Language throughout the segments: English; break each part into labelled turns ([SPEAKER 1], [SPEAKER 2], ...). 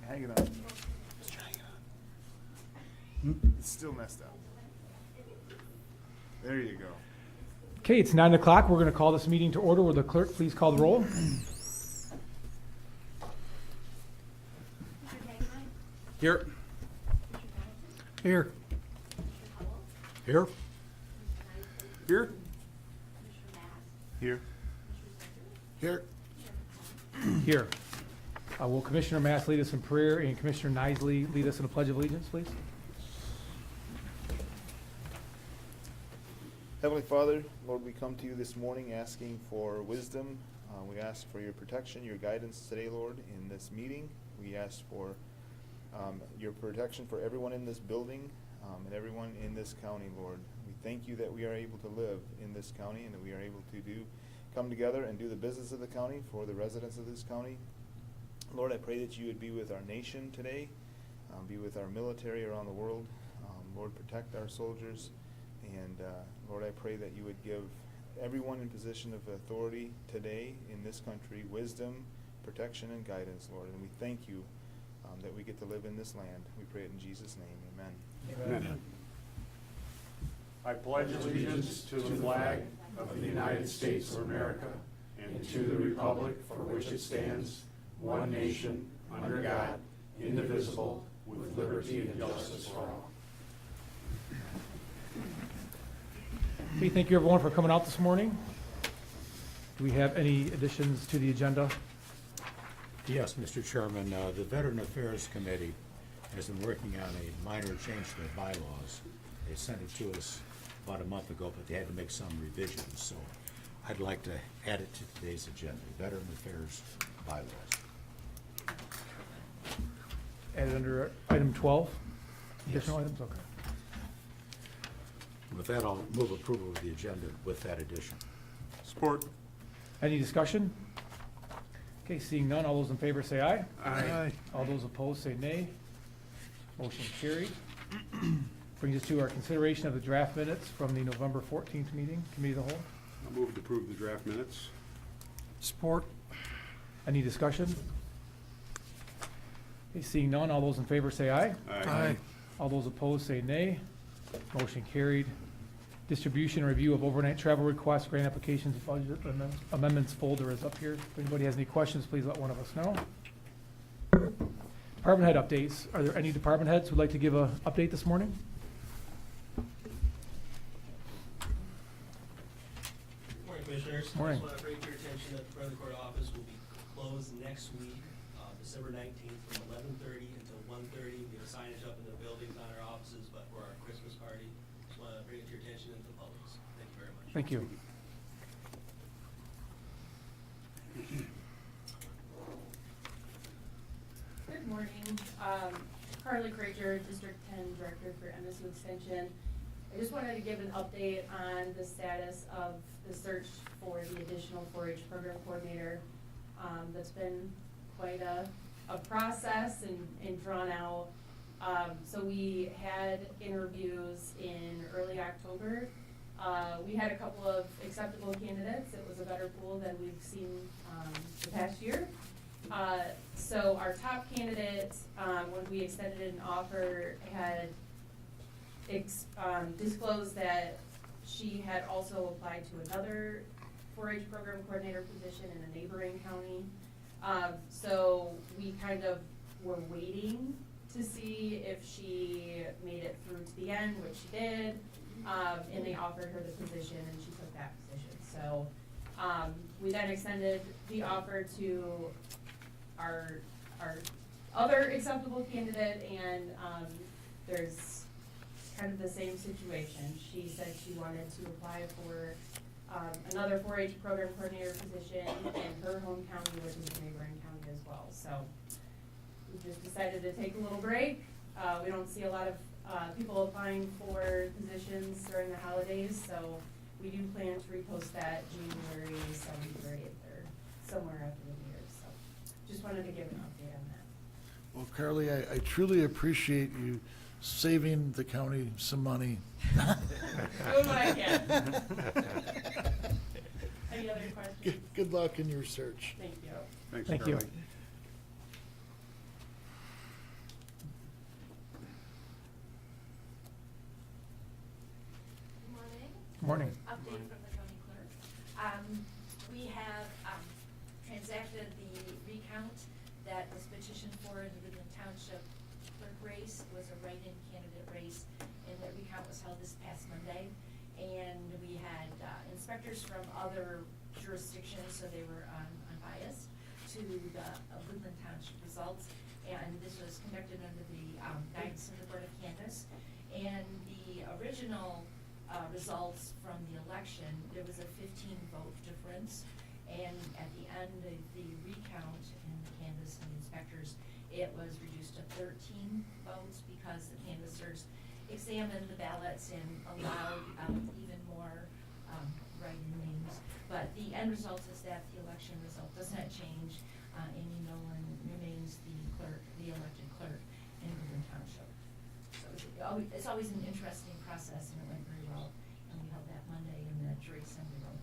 [SPEAKER 1] Hang it on. It's still messed up. There you go.
[SPEAKER 2] Okay, it's 9 o'clock. We're going to call this meeting to order. Will the clerk please call the roll?
[SPEAKER 3] Here.
[SPEAKER 2] Here.
[SPEAKER 3] Here. Here.
[SPEAKER 1] Here.
[SPEAKER 3] Here.
[SPEAKER 2] Here. Will Commissioner Mass lead us in prayer and Commissioner Nisley lead us in a pledge of allegiance, please?
[SPEAKER 1] Heavenly Father, Lord, we come to you this morning asking for wisdom. We ask for your protection, your guidance today, Lord, in this meeting. We ask for your protection for everyone in this building and everyone in this county, Lord. We thank you that we are able to live in this county and that we are able to come together and do the business of the county for the residents of this county. Lord, I pray that you would be with our nation today, be with our military around the world. Lord, protect our soldiers. And Lord, I pray that you would give everyone in position of authority today in this country wisdom, protection, and guidance, Lord. And we thank you that we get to live in this land. We pray it in Jesus' name. Amen.
[SPEAKER 3] Amen. I pledge allegiance to the flag of the United States of America and to the republic for which it stands, one nation, under God, indivisible, with liberty and justice for all.
[SPEAKER 2] Okay, thank you everyone for coming out this morning. Do we have any additions to the agenda?
[SPEAKER 4] Yes, Mr. Chairman, the Veteran Affairs Committee has been working on a minor change to their bylaws. They sent it to us about a month ago, but they had to make some revisions, so I'd like to add it to today's agenda, Veteran Affairs bylaws.
[SPEAKER 2] Added under item 12? Additional items? Okay.
[SPEAKER 4] With that, I'll move approval of the agenda with that addition.
[SPEAKER 3] Support.
[SPEAKER 2] Any discussion? Okay, seeing none, all those in favor say aye.
[SPEAKER 3] Aye.
[SPEAKER 2] All those opposed say nay. Motion carried. Brings us to our consideration of the draft minutes from the November 14th meeting, Committee of the Whole.
[SPEAKER 3] I move to approve the draft minutes.
[SPEAKER 2] Support. Any discussion? Okay, seeing none, all those in favor say aye.
[SPEAKER 3] Aye.
[SPEAKER 2] All those opposed say nay. Motion carried. Distribution and review of overnight travel requests, grant applications, budget amendments folder is up here. If anybody has any questions, please let one of us know. Department head updates. Are there any department heads who'd like to give an update this morning?
[SPEAKER 5] Morning, Commissioners.
[SPEAKER 2] Morning.
[SPEAKER 5] I just want to bring to your attention that the front of the court office will be closed next week, December 19th, from 11:30 until 1:30. We have signage up in the buildings on our offices, but for our Christmas party, just want to bring it to your attention and to the public. Thank you very much.
[SPEAKER 2] Thank you.
[SPEAKER 6] Good morning. Carly Krager, District 10 Director for MSU Extension. I just wanted to give an update on the status of the search for the additional 4-H program coordinator. That's been quite a process and drawn out. So we had interviews in early October. We had a couple of acceptable candidates. It was a better pool than we've seen the past year. So our top candidate, when we extended an offer, had disclosed that she had also applied to another 4-H program coordinator position in a neighboring county. So we kind of were waiting to see if she made it through to the end, which she did, and they offered her the position and she took that position. So we then extended the offer to our other acceptable candidate, and there's kind of the same situation. She said she wanted to apply for another 4-H program coordinator position in her home county, which is a neighboring county as well. So we just decided to take a little break. We don't see a lot of people applying for positions during the holidays, so we do plan to repost that January 7th or 8th or somewhere after the New Year's. So just wanted to give an update on that.
[SPEAKER 7] Well, Carly, I truly appreciate you saving the county some money.
[SPEAKER 6] Doing what I can. Any other questions?
[SPEAKER 7] Good luck in your search.
[SPEAKER 6] Thank you.
[SPEAKER 3] Thanks,
[SPEAKER 2] Thank you.
[SPEAKER 3] Carly.
[SPEAKER 2] Morning.
[SPEAKER 8] Update from the county clerk. We have transacted the recount that was petitioned for in the Woodland Township clerk race. It was a write-in candidate race, and the recount was held this past Monday. And we had inspectors from other jurisdictions, so they were unbiased, to the Woodland Township results. And this was conducted under the guidance of the Board of Canvass. And the original results from the election, there was a 15-vote difference. And at the end of the recount in the canvass and the inspectors, it was reduced to 13 votes because the canvassers examined the ballots and allowed even more write-in names. But the end result is that the election result does not change. Amy Nolan remains the clerk, the elected clerk in Woodland Township. So it's always an interesting process, and it went very well. And we held that Monday in the jury assembly room.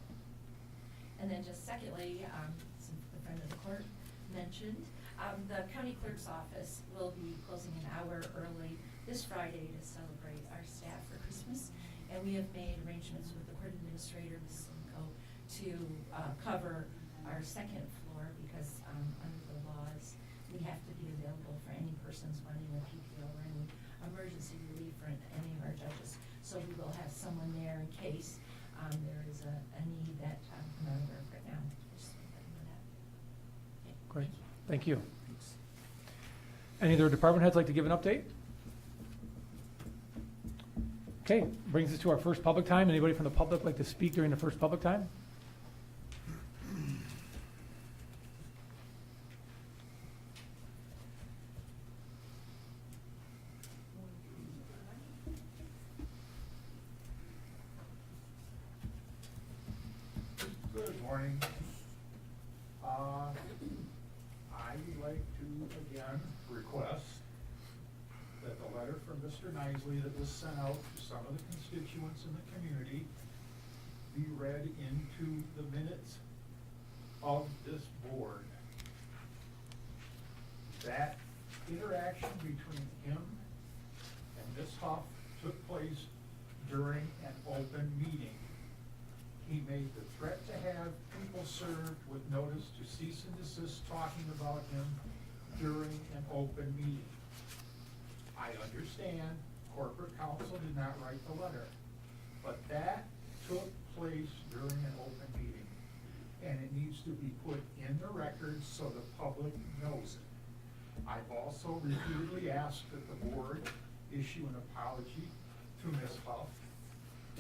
[SPEAKER 8] And then just secondly, since the friend of the court mentioned, the county clerk's office will be closing an hour early this Friday to celebrate our staff for Christmas. And we have made arrangements with the court administrator, Ms. Simcoe, to cover our second floor because under the laws, we have to be available for any persons wanting a PPO or any emergency relief for any of our judges. So we will have someone there in case there is a need that I'm not aware of right now. Just let you know that. Okay.
[SPEAKER 2] Great, thank you. Any other department heads like to give an update? Okay, brings us to our first public time. Anybody from the public like to speak during the first public time?
[SPEAKER 3] Good morning. I would like to again request that the letter from Mr. Nisley that was sent out to some of the constituents in the community be read into the minutes of this board. That interaction between him and Ms. Huff took place during an open meeting. He made the threat to have people served with notice to cease and desist talking about him during an open meeting. I understand corporate counsel did not write the letter, but that took place during an open meeting. And it needs to be put in the record so the public knows it. I've also repeatedly asked that the board issue an apology to Ms. Huff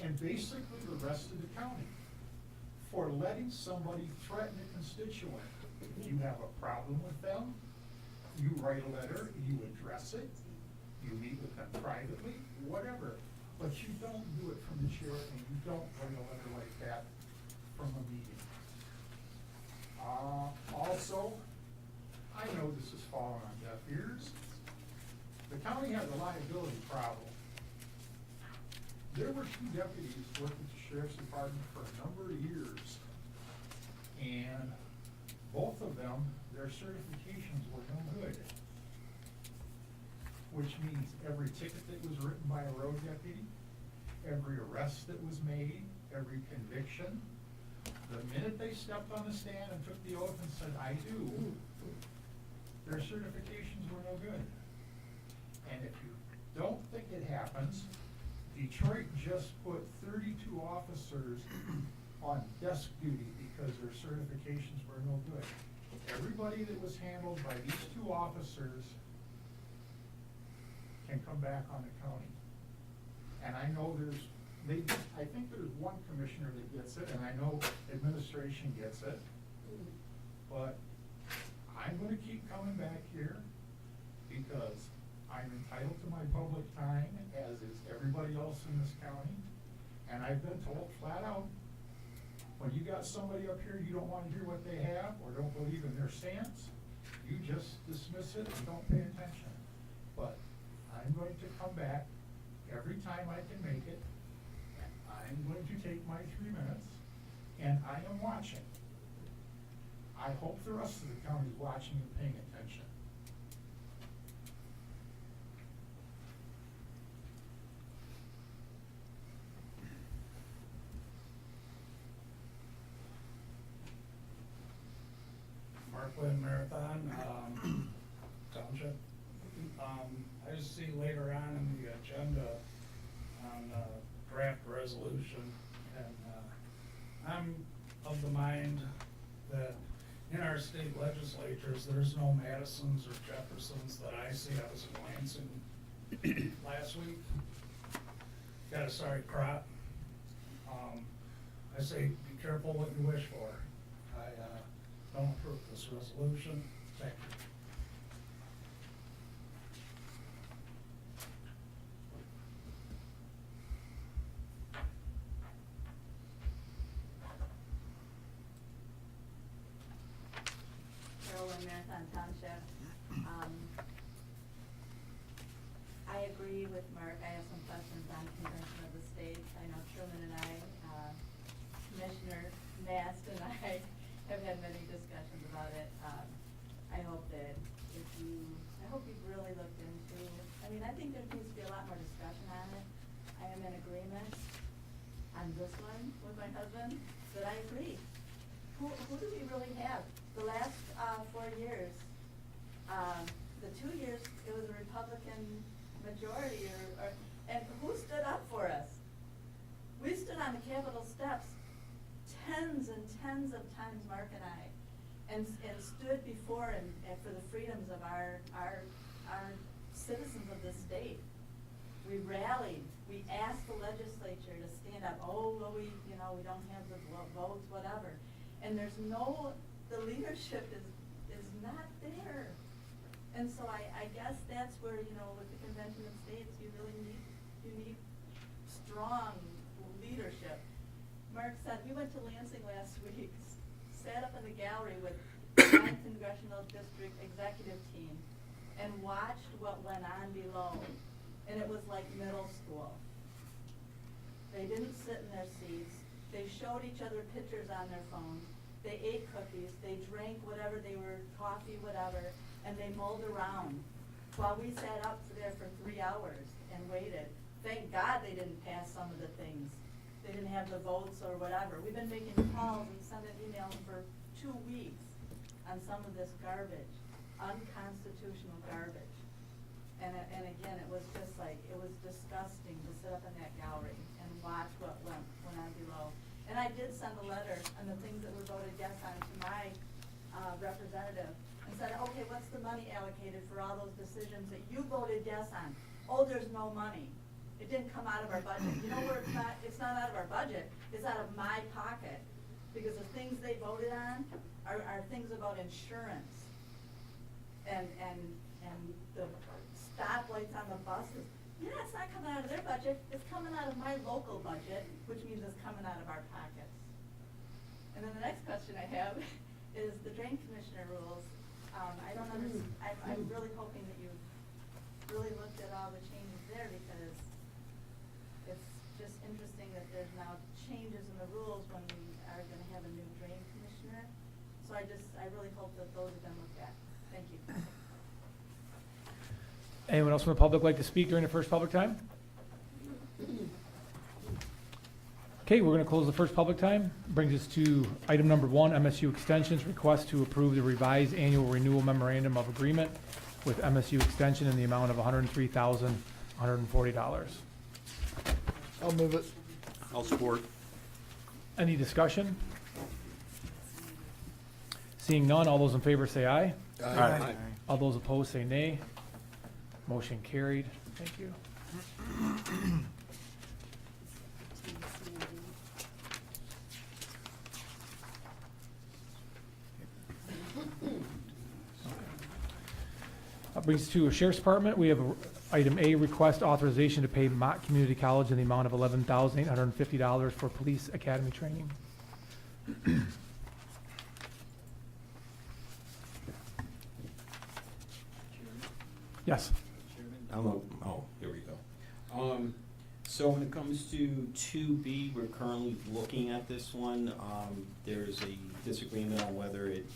[SPEAKER 3] and basically the rest of the county for letting somebody threaten a constituent. If you have a problem with them, you write a letter, you address it, you meet with them privately, whatever. But you don't do it from the chair, and you don't write a letter like that from a meeting. Also, I know this has fallen on deaf ears. The county has a liability problem. There were 2 deputies working at the sheriff's department for a number of years, and both of them, their certifications were no good. Which means every ticket that was written by a road deputy, every arrest that was made, every conviction, the minute they stepped on the stand and took the oath and said, "I do," their certifications were no good. And if you don't think it happens, Detroit just put 32 officers on desk duty because their certifications were no good. Everybody that was handled by these 2 officers can come back on the county. And I know I think there's 1 commissioner that gets it, and I know administration gets it. But I'm gonna keep coming back here because I'm entitled to my public time, as is everybody else in this county. And I've been told flat out, when you got somebody up here, you don't wanna hear what they have or don't believe in their stance, you just dismiss it and don't pay attention. But I'm going to come back every time I can make it. I'm going to take my 3 minutes, and I am watching. I hope the rest of the county is watching and paying attention.
[SPEAKER 9] Mark Lynn Marathon, Township. I just see later on in the agenda on draft resolution, and I'm of the mind that in our state legislatures, there's no Madisons or Jeffersons that I see. I was in Lansing last week. Got a sorry crop. I say be careful what you wish for. I don't approve this resolution. Thank you.
[SPEAKER 10] Carolyn, Marathon Township. I agree with Mark. I have some questions on convention of the states. I know Truman and I, Commissioner Mast and I have had many discussions about it. I hope that I hope you've really looked into, I mean, I think there needs to be a lot more discussion on it. I am in agreement on this one with my husband, that I agree. Who do we really have? The last 4 years, the 2 years, it was a Republican majority, and who stood up for us? We stood on the Capitol steps tens and tens of times, Mark and I, and stood before and for the freedoms of our citizens of this state. We rallied. We asked the legislature to stand up. Oh, well, we don't have the votes, whatever. And the leadership is not there. And so I guess that's where, with the Convention of States, you need strong leadership. Mark said, we went to Lansing last week, sat up in the gallery with the 9th Congressional District executive team, and watched what went on below. And it was like middle school. They didn't sit in their seats. They showed each other pictures on their phones. They ate cookies. They drank whatever they were, coffee, whatever, and they mulled around while we sat up there for 3 hours and waited. Thank God they didn't pass some of the things. They didn't have the votes or whatever. We've been making calls and sending emails for 2 weeks on some of this garbage, unconstitutional garbage. And again, it was just like, it was disgusting to sit up in that gallery and watch what went on below. And I did send a letter on the things that were voted yes on to my representative and said, okay, what's the money allocated for all those decisions that you voted yes on? Oh, there's no money. It didn't come out of our budget. You know where it's not out of our budget, it's out of my pocket. Because the things they voted on are things about insurance and the stoplights on the buses. Yeah, it's not coming out of their budget, it's coming out of my local budget, which means it's coming out of our pockets. And then the next question I have is the drain commissioner rules. I don't understand, I'm really hoping that you've really looked at all the changes there, because it's just interesting that there's now changes in the rules when we are gonna have a new drain commissioner. So I really hope that those have been looked at. Thank you.
[SPEAKER 2] Anyone else from the public like to speak during the first public time? Okay, we're going to close the first public time. Brings us to item number 1, MSU Extensions, request to approve the revised annual renewal memorandum of agreement with MSU Extension in the amount of $103,140.
[SPEAKER 7] I'll move it.
[SPEAKER 3] I'll support.
[SPEAKER 2] Any discussion? Seeing none, all those in favor say aye.
[SPEAKER 3] Aye.
[SPEAKER 2] All those opposed say nay. Motion carried. Thank you. That brings us to a Sheriff's Department. We have item A, request authorization to pay Mott Community College in the amount of $11,850 for police academy training. Yes.
[SPEAKER 11] Here we go. So when it comes to 2B, we're currently looking at this one. There's a disagreement on whether it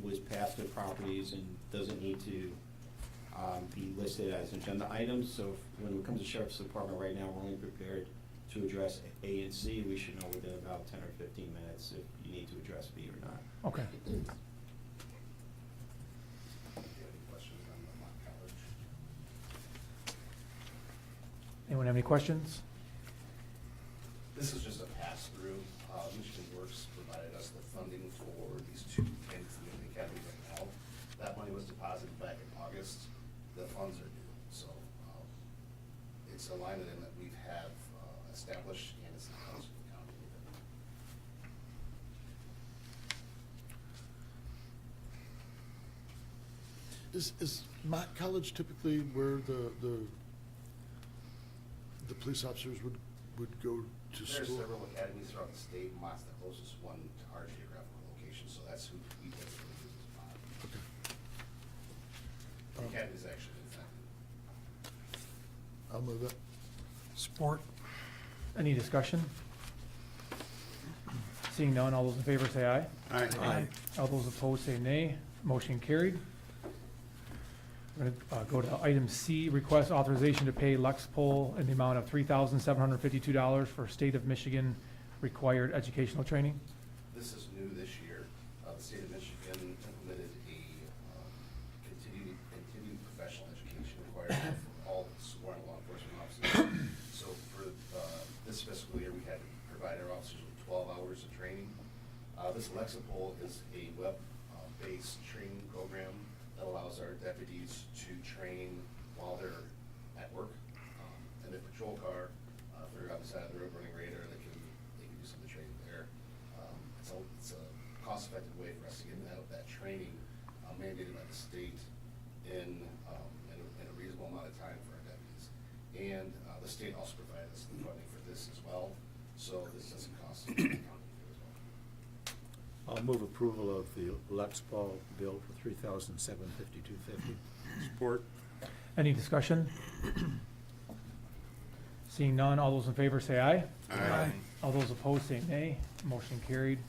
[SPEAKER 11] was passed to properties and doesn't need to be listed as agenda items. So when it comes to Sheriff's Department right now, we're only prepared to address A and C. We should know within about 10 or 15 minutes if you need to address B or not.
[SPEAKER 2] Okay. Any questions?
[SPEAKER 12] This is just a pass-through. Michigan Works provided us the funding for these two candidates in the academy right now. That money was deposited back in August. The funds are due, so it's a line item that we have established, and it's not comes to the county.
[SPEAKER 7] Is Mott College typically where the police officers would go to
[SPEAKER 12] There's
[SPEAKER 7] school?
[SPEAKER 12] several academies throughout the state. Mott's the closest one to our geographical location, so that's who we typically use as Mott.
[SPEAKER 7] Okay.
[SPEAKER 12] The academy's actually in Fenton.
[SPEAKER 7] I'll move it.
[SPEAKER 3] Support.
[SPEAKER 2] Any discussion? Seeing none, all those in favor say aye.
[SPEAKER 3] Aye.
[SPEAKER 2] All those opposed say nay. Motion carried. We're gonna go to item C, request authorization to pay Lexpol in the amount of $3,752 for State of Michigan required educational training.
[SPEAKER 12] This is new this year. The state of Michigan implemented a continued professional education requirement for all sworn law enforcement officers. So for this fiscal year, we had to provide our officers with 12 hours of training. This Lexipol is a web-based training program that allows our deputies to train while they're at work. In their patrol car, if they're on the side of the road running radar, they can do some of the training there. It's a cost-effective way for us to get that training mandated by the state in a reasonable amount of time for our deputies. And the state also provided us the funding for this as well, so this doesn't cost the county as well.
[SPEAKER 4] I'll move approval of the Lexpol bill for $3,752.50.
[SPEAKER 3] Support.
[SPEAKER 2] Any discussion? Seeing none, all those in favor say aye.
[SPEAKER 3] Aye.
[SPEAKER 2] All those opposed say nay. Motion carried. Do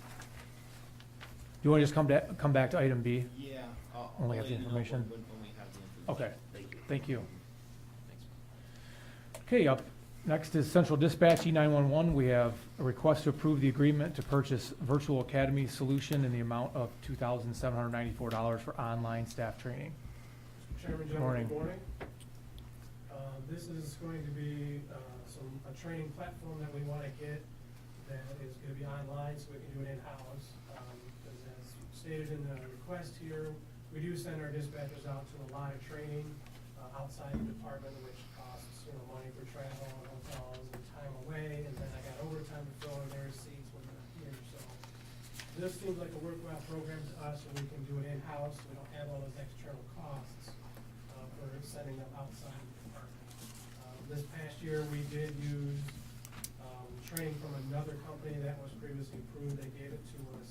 [SPEAKER 2] you want to just come back to item B?
[SPEAKER 11] Yeah. I'll
[SPEAKER 2] Only have
[SPEAKER 11] let
[SPEAKER 2] the
[SPEAKER 11] you know
[SPEAKER 2] information?
[SPEAKER 11] when we have the information.
[SPEAKER 2] Okay.
[SPEAKER 11] Thank you.
[SPEAKER 2] Thank you.
[SPEAKER 11] Thanks.
[SPEAKER 2] Okay, up next is Central Dispatch E911. We have a request to approve the agreement to purchase Virtual Academy Solution in the amount of $2,794 for online staff training.
[SPEAKER 9] Chairman,
[SPEAKER 2] Good
[SPEAKER 9] gentlemen,
[SPEAKER 2] morning.
[SPEAKER 9] good morning. This is going to be a training platform that we want to get that is going to be online so we can do it in-house. Because as stated in the request here, we do send our dispatchers out to a lot of training outside the department, which costs, money for travel and hotels and time away. And then I got overtime to fill in their seats when they're not here. So this seems like a worthwhile program to us, and we can do it in-house. We don't have all those external costs for sending them outside the department. This past year, we did use training from another company that was previously approved. They gave it to us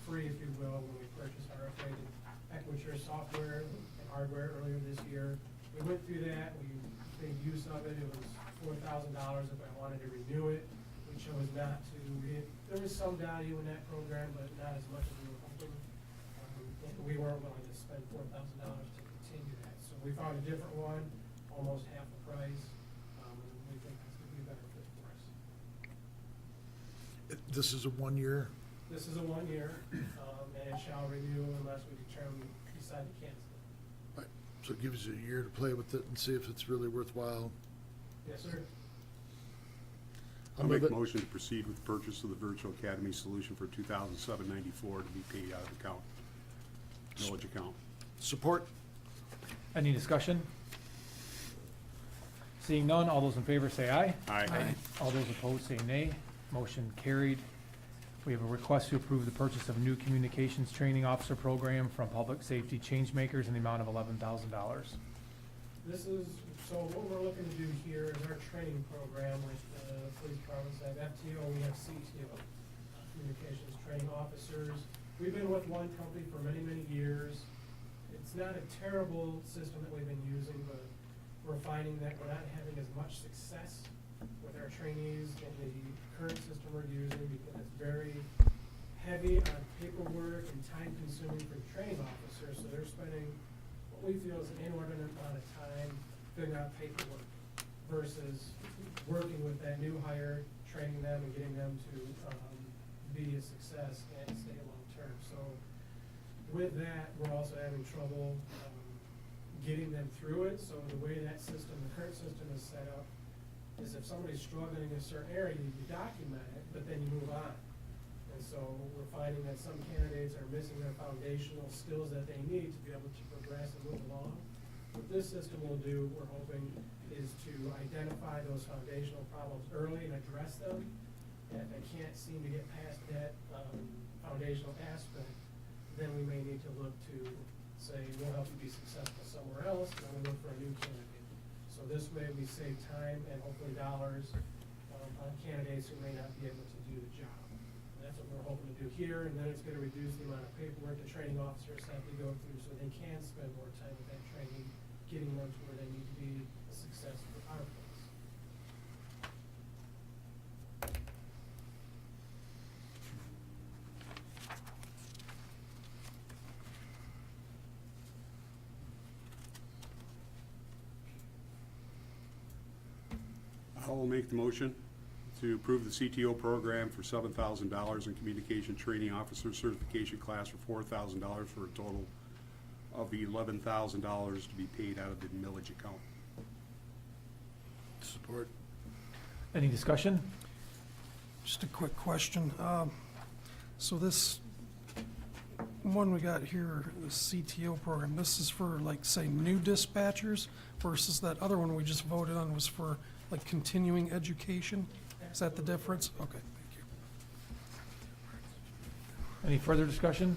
[SPEAKER 9] free, if you will, when we purchased our upgraded Equiture software and hardware earlier this year. We went through that, we made use of it. It was $4,000 if I wanted to renew it. We chose not to. There was some value in that program, but not as much as we were hoping. And we weren't willing to spend $4,000 to continue that. So we found a different one, almost half the price, and we think that's gonna be a better fit for us.
[SPEAKER 7] This is a 1 year?
[SPEAKER 9] This is a 1 year, and it shall renew unless we decide to cancel it.
[SPEAKER 7] Right. So it gives you a year to play with it and see if it's really worthwhile.
[SPEAKER 9] Yes, sir.
[SPEAKER 3] I'll
[SPEAKER 7] move
[SPEAKER 3] make a
[SPEAKER 7] it.
[SPEAKER 3] motion to proceed with the purchase of the Virtual Academy solution for $2,794 to be paid out of account, village account.
[SPEAKER 7] Support?
[SPEAKER 2] Any discussion? Seeing none, all those in favor say aye.
[SPEAKER 3] Aye.
[SPEAKER 2] All those opposed say nay. Motion carried. We have a request to approve the purchase of a new communications training officer program from Public Safety Changemakers in the amount of $11,000.
[SPEAKER 9] So what we're looking to do here is our training program with the police departments. I have FTO, we have CTO, communications training officers. We've been with one company for many, many years. It's not a terrible system that we've been using, but we're finding that we're not having as much success with our trainees in the current system we're using because it's very heavy on paperwork and time consuming for training officers. So they're spending what we feel is an inordinate amount of time figuring out paperwork versus working with that new hire, training them and getting them to be a success and stay long term. So with that, we're also having trouble getting them through it. So the way that system, the current system is set up,
[SPEAKER 13] is if somebody's struggling in a certain area, you document it, but then you move on. And so we're finding that some candidates are missing their foundational skills that they need to be able to progress and move along. What this system will do, we're hoping, is to identify those foundational problems early and address them. And if they can't seem to get past that foundational aspect, then we may need to look to say, we'll help you be successful somewhere else, and then we look for a new candidate. So this way we save time and hopefully dollars on candidates who may not be able to do the job. And that's what we're hoping to do here, and then it's gonna reduce the amount of paperwork the training officers have to go through, so they can spend more time with that training, getting them to where they need to be a success for our place.
[SPEAKER 3] I will make the motion to approve the CTO program for $7,000 and communication training officer certification class for $4,000 for a total of $11,000 to be paid out of the millage account.
[SPEAKER 7] Support.
[SPEAKER 2] Any discussion?
[SPEAKER 14] Just a quick question. So this one we got here, the CTO program, this is for like, say, new dispatchers versus that other one we just voted on was for like continuing education? Is that the difference? Okay, thank you.
[SPEAKER 2] Any further discussion?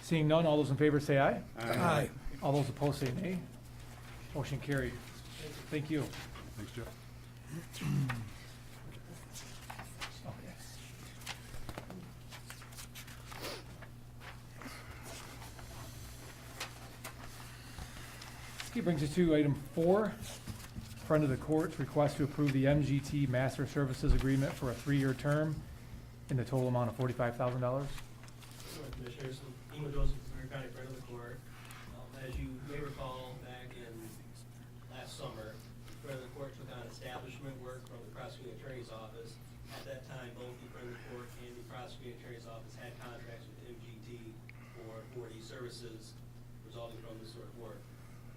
[SPEAKER 2] Seeing none, all those in favor say aye.
[SPEAKER 14] Aye.
[SPEAKER 2] All those opposed say nay. Motion carried. Thank you.
[SPEAKER 3] Thanks, Jeff. Okay, brings us to item 4. Friend of the court's request to approve the MGT Master Services Agreement for a 3-year term in the total amount of $45,000.
[SPEAKER 5] Commissioners, Emo Joseph, Superior County Friend of the Court. As you may recall, back in last summer, Friend of the Court took on establishment work from the Prosecuting Attorney's Office. At that time, both the Friend of the Court and the Prosecuting Attorney's Office had contracts with MGT for these services resulting from this sort of work.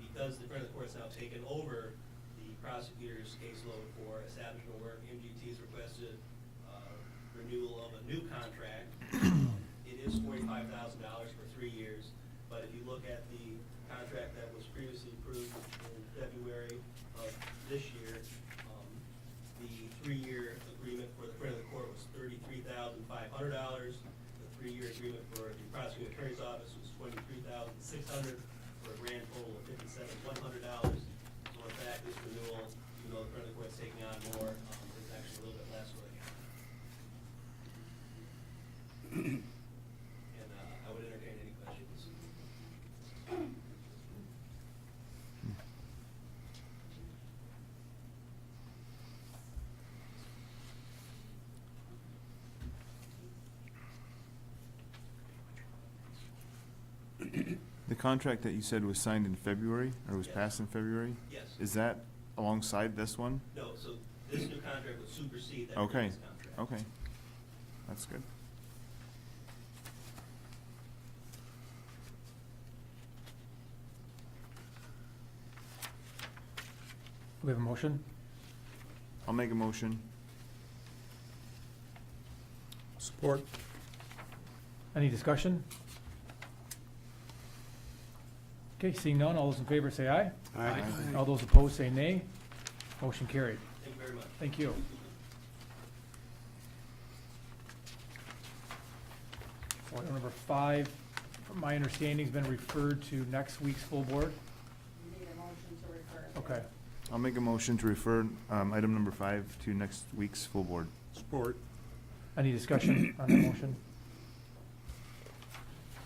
[SPEAKER 5] Because the Friend of the Court's now taken over the prosecutor's caseload for establishment work, MGT has requested renewal of a new contract. It is $45,000 for 3 years, but if you look at the contract that was previously approved in February of this year, the 3-year agreement for the Friend of the Court was $33,500. The 3-year agreement for the Prosecuting Attorney's Office was $23,600 for a grand total of $57,100. So in fact, this renewal, even though the Friend of the Court's taking on more, is actually a little bit less for the county. And I would entertain any questions.
[SPEAKER 1] The contract that you said was signed in February, or was
[SPEAKER 5] Yes.
[SPEAKER 1] passed in February?
[SPEAKER 5] Yes.
[SPEAKER 1] Is that alongside this one?
[SPEAKER 5] No, so this new contract would supersede that
[SPEAKER 1] Okay,
[SPEAKER 5] previous contract.
[SPEAKER 1] okay. That's good.
[SPEAKER 2] We have a motion?
[SPEAKER 1] I'll make a motion.
[SPEAKER 3] Support.
[SPEAKER 2] Any discussion? Okay, seeing none, all those in favor say aye.
[SPEAKER 3] Aye.
[SPEAKER 2] All those opposed say nay. Motion carried.
[SPEAKER 5] Thank you very much.
[SPEAKER 2] Thank you. Item number 5, from my understanding, has been referred to next week's full board.
[SPEAKER 6] You need a motion to refer. it.
[SPEAKER 2] Okay.
[SPEAKER 1] I'll make a motion to refer item number 5 to next week's full board.
[SPEAKER 3] Support.
[SPEAKER 2] Any discussion on that motion?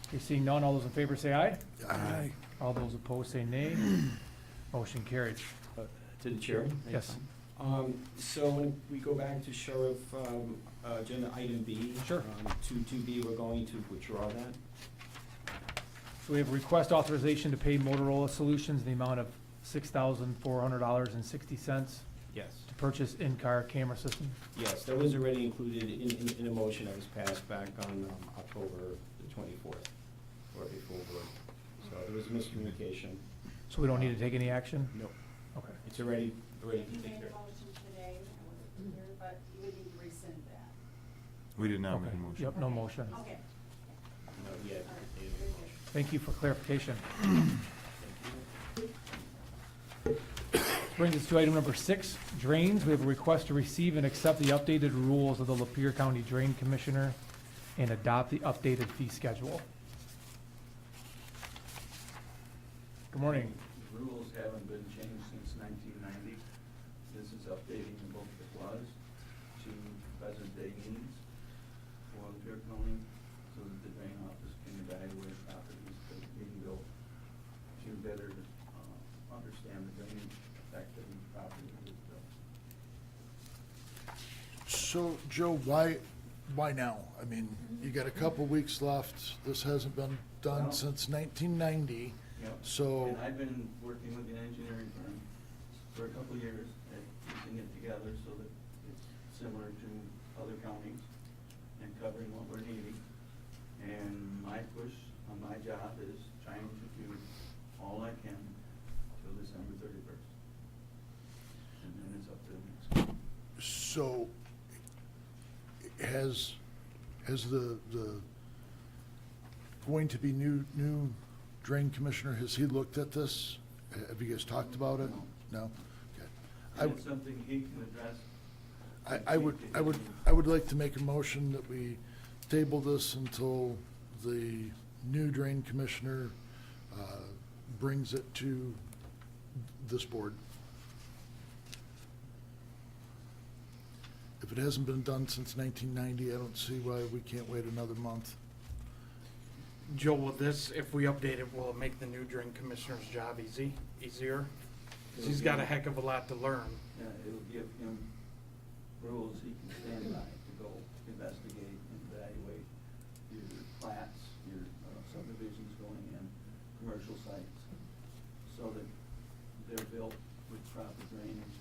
[SPEAKER 2] Okay, seeing none, all those in favor say aye.
[SPEAKER 14] Aye.
[SPEAKER 2] All those opposed say nay. Motion carried.
[SPEAKER 11] To the chair?
[SPEAKER 2] Yes.
[SPEAKER 11] So when we go back to Sheriff, agenda item B.
[SPEAKER 2] Sure.
[SPEAKER 11] 2B, we're going to withdraw that.
[SPEAKER 2] So we have request authorization to pay Motorola Solutions in the amount of $6,400.60
[SPEAKER 11] Yes.
[SPEAKER 2] to purchase in-car camera system.
[SPEAKER 11] Yes, that was already included in a motion that was passed back on October the 24th for a full board. So there was a miscommunication.
[SPEAKER 2] So we don't need to take any action?
[SPEAKER 11] Nope.
[SPEAKER 2] Okay.
[SPEAKER 11] It's already to
[SPEAKER 10] You
[SPEAKER 11] take
[SPEAKER 10] made
[SPEAKER 11] care
[SPEAKER 10] a
[SPEAKER 11] of.
[SPEAKER 10] motion today, I wasn't here, but you would need to rescind that.
[SPEAKER 1] We did not make
[SPEAKER 2] Okay.
[SPEAKER 1] a motion.
[SPEAKER 2] Yep, no motion.
[SPEAKER 10] Okay.
[SPEAKER 11] No, yeah,
[SPEAKER 10] All right,
[SPEAKER 11] it-
[SPEAKER 10] very good.
[SPEAKER 2] Thank you for clarification. Brings us to item number 6, drains. We have a request to receive and accept the updated rules of the Lapeer County Drain Commissioner and adopt the updated fee schedule. Good morning.
[SPEAKER 15] The rules haven't been changed since 1990. This is updating both the clause to present day needs for Lapeer County so that the drain office can evaluate properties that are being built to better understand the drainage effect of each property that is built.
[SPEAKER 7] So, Joe, why now? I mean, you got a couple weeks left. This hasn't been done
[SPEAKER 15] Well-
[SPEAKER 7] since 1990.
[SPEAKER 15] Yep.
[SPEAKER 7] So-
[SPEAKER 15] And I've been working with an engineering firm for a couple of years at piecing it together so that it's similar to other counties and covering what we're needing. And my push on my job is trying to do all I can till December 31st. And then it's up to the next one.
[SPEAKER 7] So, has the going to be new drain commissioner, has he looked at this? Have you guys talked about it? No? Okay.
[SPEAKER 15] And it's something he can address.
[SPEAKER 7] I would like to make a motion that we table this until the new drain commissioner brings it to this board. If it hasn't been done since 1990, I don't see why we can't wait another month.
[SPEAKER 16] Joe, will this, if we update it, will it make the new drain commissioner's job easier? Because he's got a heck of a lot to learn.
[SPEAKER 15] Yeah, it'll give him rules he can stand by to go investigate and evaluate your plats, your subdivisions going in, commercial sites, so that they're built with proper drainage,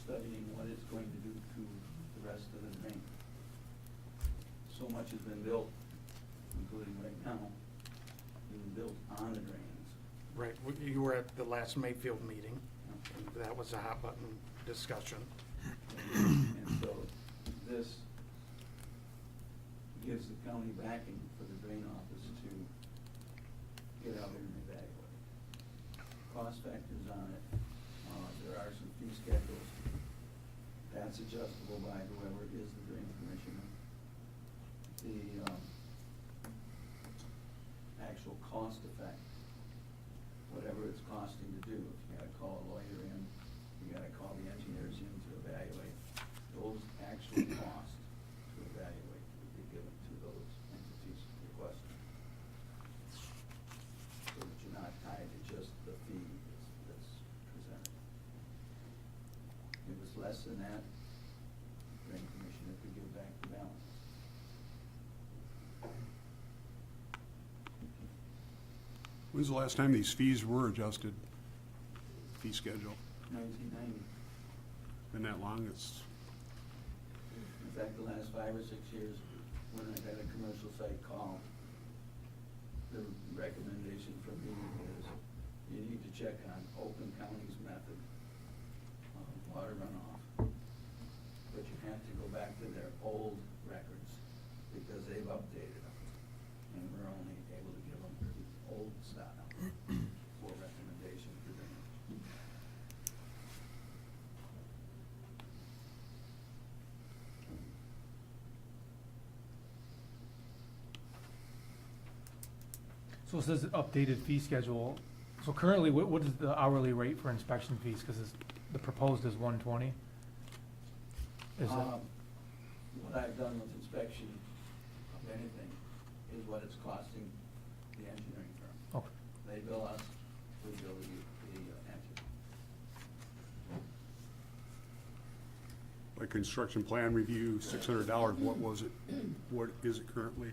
[SPEAKER 15] studying what it's going to do to the rest of the drain. So much has been built, including right now, being built on the drains.
[SPEAKER 16] Right, you were at the last Mayfield meeting, and that was a hot button discussion.
[SPEAKER 15] And so this gives the county backing for the drain office to get out there and evaluate. Cost factors on it, there are some fee schedules. That's adjustable by whoever is the drain commissioner. The actual cost effect, whatever it's costing to do, if you gotta call a lawyer in, you gotta call the engineers in to evaluate, those actual costs to evaluate would be given to those entities requesting. So that you're not tied to just the fee that's presented. If it was less than that, the drain commissioner could give back the balance.
[SPEAKER 3] When's the last time these fees were adjusted? Fee schedule?
[SPEAKER 15] 1990.
[SPEAKER 3] Been that long? It's,
[SPEAKER 15] In fact, the last 5 or 6 years, when I've had a commercial site call, the recommendation from me is you need to check on Oakland County's method of water runoff. But you have to go back to their old records because they've updated them. And we're only able to give them the old style for recommendation for drainage.
[SPEAKER 2] So it says updated fee schedule. So currently, what is the hourly rate for inspection fees? Because the proposed is 120? Is it?
[SPEAKER 15] What I've done with inspection of anything is what it's costing the engineering firm.
[SPEAKER 2] Okay.
[SPEAKER 15] They bill us, we bill the entity.
[SPEAKER 3] like construction plan review, $600, what was it? What is it currently?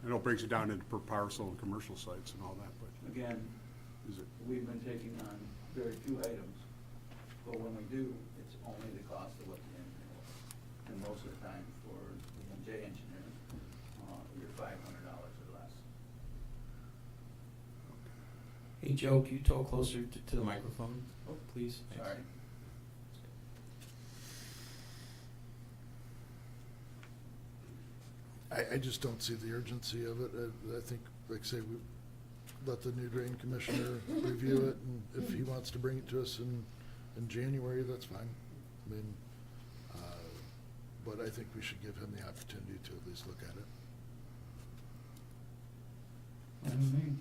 [SPEAKER 3] I know it breaks it down into per parcel and commercial sites and all that, but
[SPEAKER 15] Again,
[SPEAKER 3] is it,
[SPEAKER 15] we've been taking on very few items, but when we do, it's only the cost of what the engineer was. And most of the time for the MJ engineering, you're $500 or less.
[SPEAKER 11] Hey, Joe, can you talk closer to the microphone, please? Thanks.
[SPEAKER 15] Sorry.
[SPEAKER 7] I just don't see the urgency of it. I think, like I say, we let the new drain commissioner review it, and if he wants to bring it to us in January, that's fine. I mean, but I think we should give him the opportunity to at least look at it.
[SPEAKER 15] What do you mean?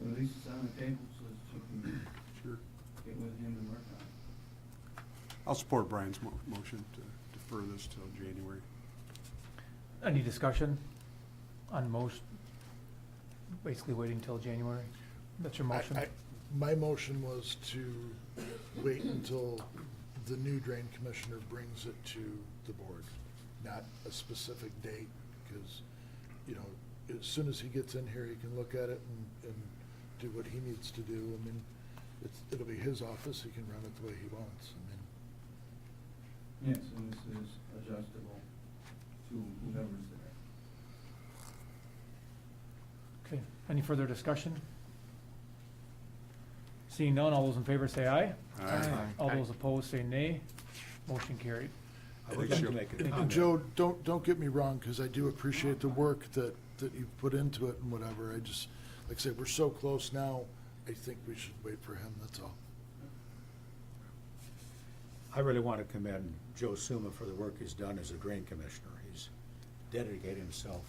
[SPEAKER 15] Well, at least it's on the table so that you can
[SPEAKER 7] Sure.
[SPEAKER 15] get with him and work on it.
[SPEAKER 3] I'll support Brian's motion to defer this till January.
[SPEAKER 2] Any discussion on motion? Basically waiting till January? That's your motion?
[SPEAKER 7] My motion was to wait until the new drain commissioner brings it to the board, not a specific date, because, you know, as soon as he gets in here, he can look at it and do what he needs to do. I mean, it'll be his office, he can run it the way he wants. I mean,
[SPEAKER 15] Yes, and this is adjustable to whoever's there.
[SPEAKER 2] Okay, any further discussion? Seeing none, all those in favor say aye.
[SPEAKER 3] Aye.
[SPEAKER 2] All those opposed say nay. Motion carried.
[SPEAKER 4] I would like to make a
[SPEAKER 7] and
[SPEAKER 4] comment.
[SPEAKER 7] Joe, don't get me wrong, because I do appreciate the work that you've put into it and whatever. I just, like I said, we're so close now, I think we should wait for him, that's all.
[SPEAKER 4] I really want to commend Joe Suma for the work he's done as a drain commissioner. He's dedicated himself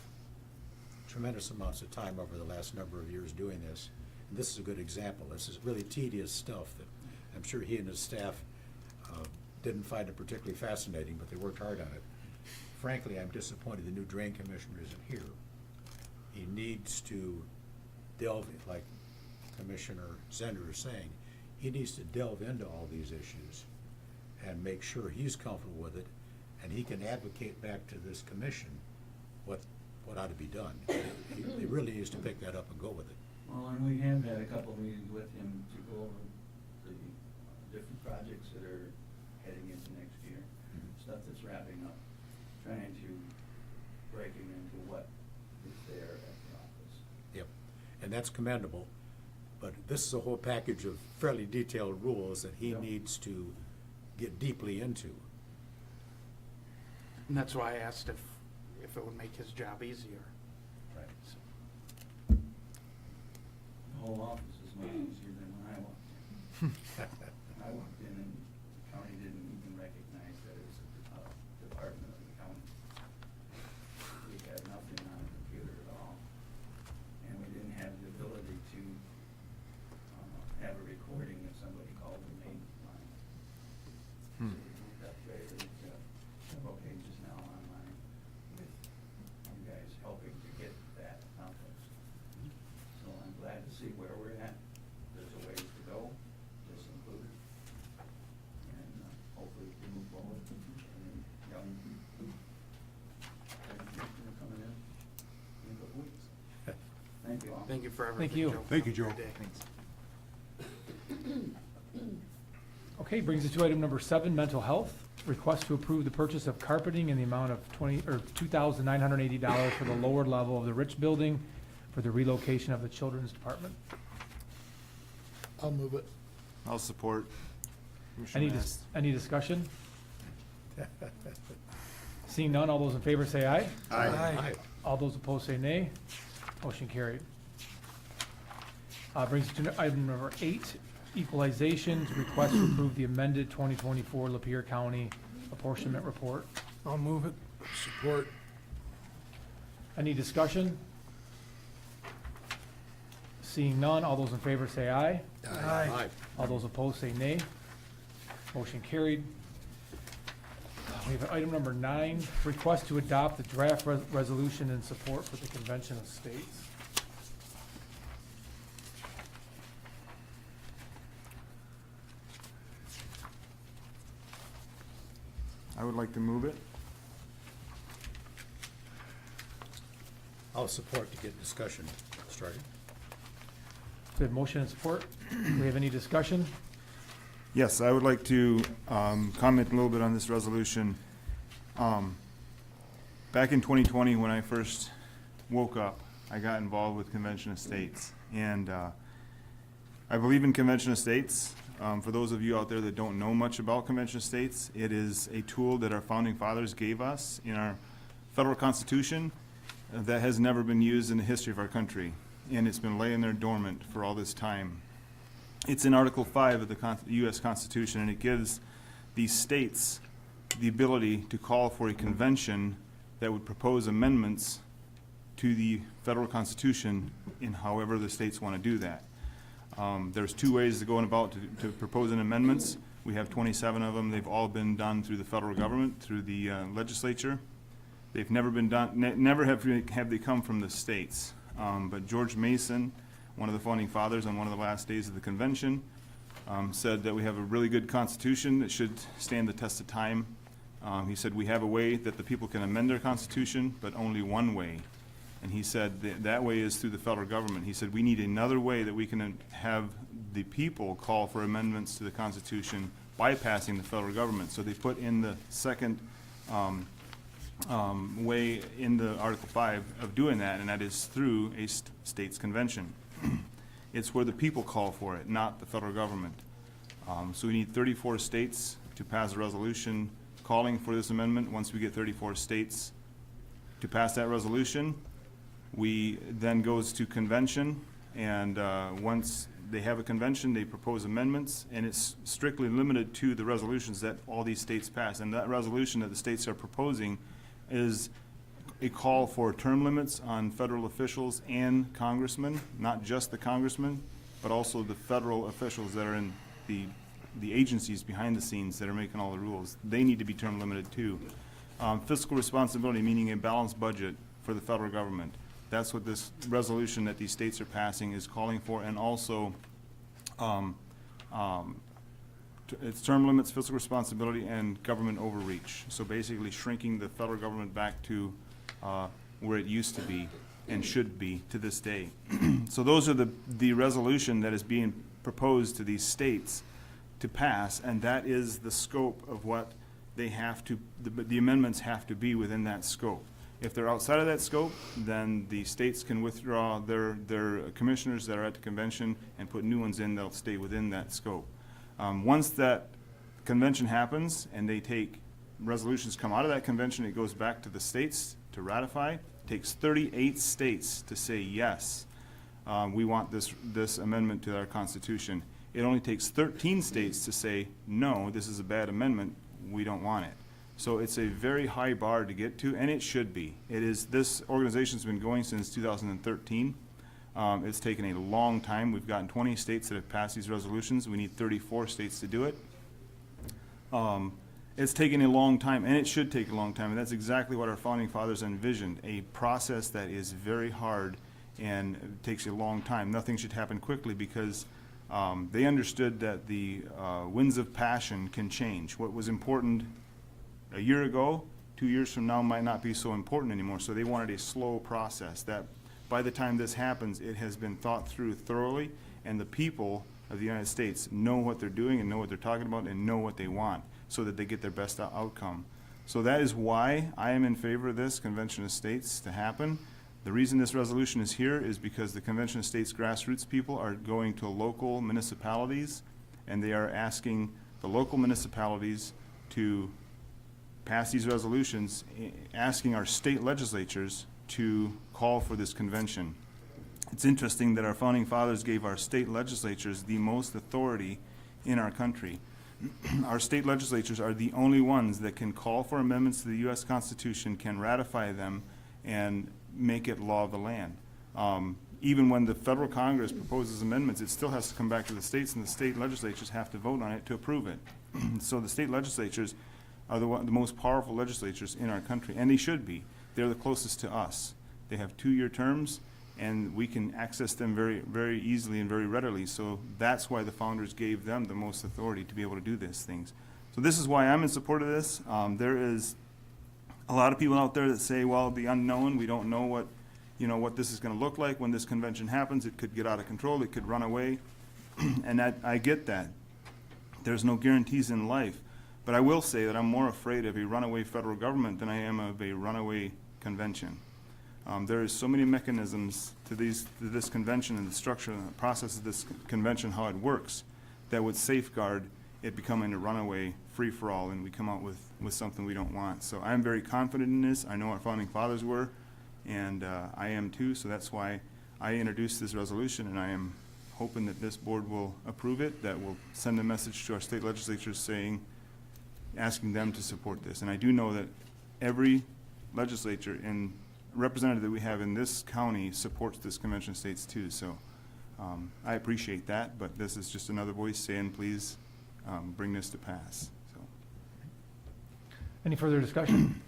[SPEAKER 4] tremendous amounts of time over the last number of years doing this. And this is a good example. This is really tedious stuff that I'm sure he and his staff didn't find it particularly fascinating, but they worked hard on it. Frankly, I'm disappointed the new drain commissioner isn't here. He needs to delve, like Commissioner Zender is saying, he needs to delve into all these issues and make sure he's comfortable with it, and he can advocate back to this commission what ought to be done. He really needs to pick that up and go with it.
[SPEAKER 15] Well, and we have had a couple of meetings with him to go over the different projects that are heading into next year, stuff that's wrapping up, trying to break him into what is there at the office.
[SPEAKER 4] Yep, and that's commendable, but this is a whole package of fairly detailed rules that he
[SPEAKER 15] Yep.
[SPEAKER 4] needs to get deeply into.
[SPEAKER 16] And that's why I asked if it would make his job easier.
[SPEAKER 4] Right.
[SPEAKER 15] The whole office is much easier than when I walked in. I walked in and the county didn't even recognize that it was a department of the county. We had nothing on the computer at all. And we didn't have the ability to have a recording if somebody called the main line. So we moved upgraded to several pages now online with you guys helping to get that accomplished. So I'm glad to see where we're at. There's a ways to go, this included. And hopefully we can move forward. And young commissioner coming in a couple weeks. Thank you all.
[SPEAKER 16] Thank you for
[SPEAKER 2] Thank
[SPEAKER 16] everything,
[SPEAKER 2] you.
[SPEAKER 16] Joe.
[SPEAKER 3] Thank you, Joe.
[SPEAKER 16] Have a good day.
[SPEAKER 2] Okay, brings us to item number 7, mental health. Request to approve the purchase of carpeting in the amount of $2,980 for the lower level of the Rich Building for the relocation of the Children's Department.
[SPEAKER 7] I'll move it.
[SPEAKER 1] I'll support. Commissioner Mast.
[SPEAKER 2] Any discussion? Seeing none, all those in favor say aye.
[SPEAKER 4] Aye.
[SPEAKER 2] All those opposed say nay. Motion carried. Brings us to item number 8, equalization, to request to approve the amended 2024 Lapeer County apportionment report.
[SPEAKER 14] I'll move it.
[SPEAKER 7] Support.
[SPEAKER 2] Any discussion? Seeing none, all those in favor say aye.
[SPEAKER 14] Aye.
[SPEAKER 2] All those opposed say nay. Motion carried. We have item number 9, request to adopt the draft resolution in support for the Convention of States.
[SPEAKER 1] I would like to move it.
[SPEAKER 4] I'll support to get discussion started.
[SPEAKER 2] We have motion and support. Do we have any discussion?
[SPEAKER 1] Yes, I would like to comment a little bit on this resolution. Back in 2020, when I first woke up, I got involved with Convention of States. And I believe in Convention of States. For those of you out there that don't know much about Convention of States, it is a tool that our founding fathers gave us in our federal constitution that has never been used in the history of our country. And it's been laying there dormant for all this time. It's in Article 5 of the U.S. Constitution, and it gives the states the ability to call for a convention that would propose amendments to the federal constitution in however the states want to do that. There's two ways to go about to propose an amendments. We have 27 of them. They've all been done through the federal government, through the legislature. They've never been done, never have they come from the states. But George Mason, one of the founding fathers on one of the last days of the convention, said that we have a really good constitution that should stand the test of time. He said we have a way that the people can amend their constitution, but only one way. And he said that way is through the federal government. He said we need another way that we can have the people call for amendments to the Constitution bypassing the federal government. So they put in the second way in the Article 5 of doing that, and that is through a state's convention. It's where the people call for it, not the federal government. So we need 34 states to pass a resolution calling for this amendment. Once we get 34 states to pass that resolution, we then goes to convention, and once they have a convention, they propose amendments, and it's strictly limited to the resolutions that all these states pass. And that resolution that the states are proposing is a call for term limits on federal officials and congressmen, not just the congressmen, but also the federal officials that are in the agencies behind the scenes that are making all the rules. They need to be term limited too. Fiscal responsibility, meaning a balanced budget for the federal government. That's what this resolution that these states are passing is calling for, and also it's term limits, fiscal responsibility, and government overreach. So basically shrinking the federal government back to where it used to be and should be to this day. So those are the resolution that is being proposed to these states to pass, and that is the scope of what they have to, the amendments have to be within that scope. If they're outside of that scope, then the states can withdraw their commissioners that are at the convention and put new ones in. They'll stay within that scope. Once that convention happens and they take resolutions come out of that convention, it goes back to the states to ratify. It takes 38 states to say yes, we want this amendment to our Constitution. It only takes 13 states to say no, this is a bad amendment, we don't want it. So it's a very high bar to get to, and it should be. It is. This organization's been going since 2013. It's taken a long time. We've gotten 20 states that have passed these resolutions. We need 34 states to do it. It's taken a long time, and it should take a long time, and that's exactly what our founding fathers envisioned, a process that is very hard and takes a long time. Nothing should happen quickly because they understood that the winds of passion can change. What was important a year ago, 2 years from now might not be so important anymore. So they wanted a slow process that by the time this happens, it has been thought through thoroughly, and the people of the United States know what they're doing and know what they're talking about and know what they want so that they get their best outcome. So that is why I am in favor of this Convention of States to happen. The reason this resolution is here is because the Convention of States grassroots people are going to local municipalities, and they are asking the local municipalities to pass these resolutions, asking our state legislatures to call for this convention. It's interesting that our founding fathers gave our state legislatures the most authority in our country. Our state legislatures are the only ones that can call for amendments to the U.S. Constitution, can ratify them, and make it law of the land. Even when the federal Congress proposes amendments, it still has to come back to the states, and the state legislatures have to vote on it to approve it. So the state legislatures are the most powerful legislatures in our country, and they should be. They're the closest to us. They have 2-year terms, and we can access them very, very easily and very readily. So that's why the founders gave them the most authority to be able to do these things. So this is why I'm in support of this. There is a lot of people out there that say, well, the unknown, we don't know what this is going to look like when this convention happens. It could get out of control. It could run away. And I get that. There's no guarantees in life. But I will say that I'm more afraid of a runaway federal government than I am of a runaway convention. There is so many mechanisms to this convention and the structure and the process of this convention, how it works, that would safeguard it becoming a runaway free-for-all and we come out with something we don't want. So I'm very confident in this. I know our founding fathers were, and I am too, so that's why I introduced this resolution, and I am hoping that this board will approve it, that will send a message to our state legislatures saying, asking them to support this. And I do know that every legislature and representative that we have in this county supports this convention of states too. So I appreciate that, but this is just another voice saying, please bring this to pass. So.
[SPEAKER 2] Any further discussion?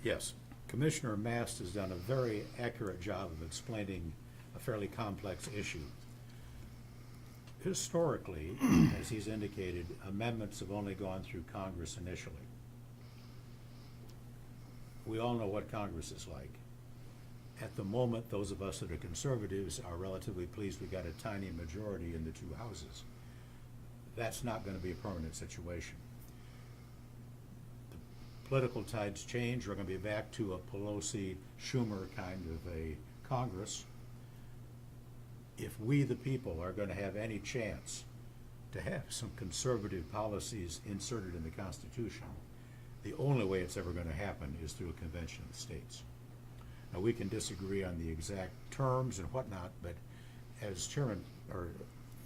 [SPEAKER 4] Yes. Commissioner Mast has done a very accurate job of explaining a fairly complex issue. Historically, as he's indicated, amendments have only gone through Congress initially. We all know what Congress is like. At the moment, those of us that are conservatives are relatively pleased we got a tiny majority in the two houses. That's not going to be a permanent situation. The political tides change. We're going to be back to a Pelosi-Schumer kind of a Congress. If we, the people, are going to have any chance to have some conservative policies inserted in the Constitution, the only way it's ever going to happen is through a convention of the states. Now, we can disagree on the exact terms and whatnot, but as Chairman or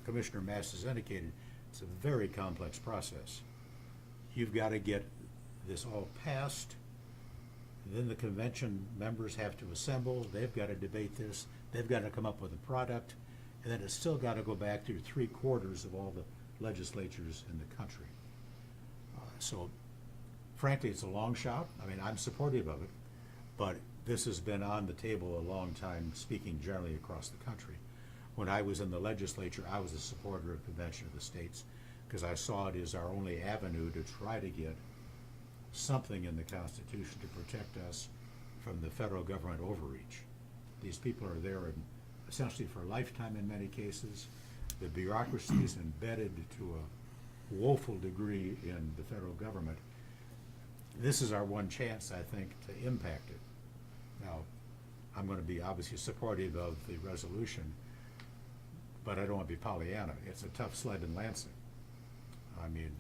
[SPEAKER 4] Commissioner Mast has indicated, it's a very complex process. You've got to get this all passed, then the convention members have to assemble, they've got to debate this, they've got to come up with a product, and then it's still got to go back through 3/4 of all the legislatures in the country. So frankly, it's a long shot. I mean, I'm supportive of it, but this has been on the table a long time, speaking generally across the country. When I was in the legislature, I was a supporter of Convention of the States because I saw it as our only avenue to try to get something in the Constitution to protect us from the federal government overreach. These people are there essentially for a lifetime in many cases. The bureaucracy is embedded to a woeful degree in the federal government. This is our one chance, I think, to impact it. Now, I'm going to be obviously supportive of the resolution, but I don't want to be Pollyanna. It's a tough sled in Lansing. I mean,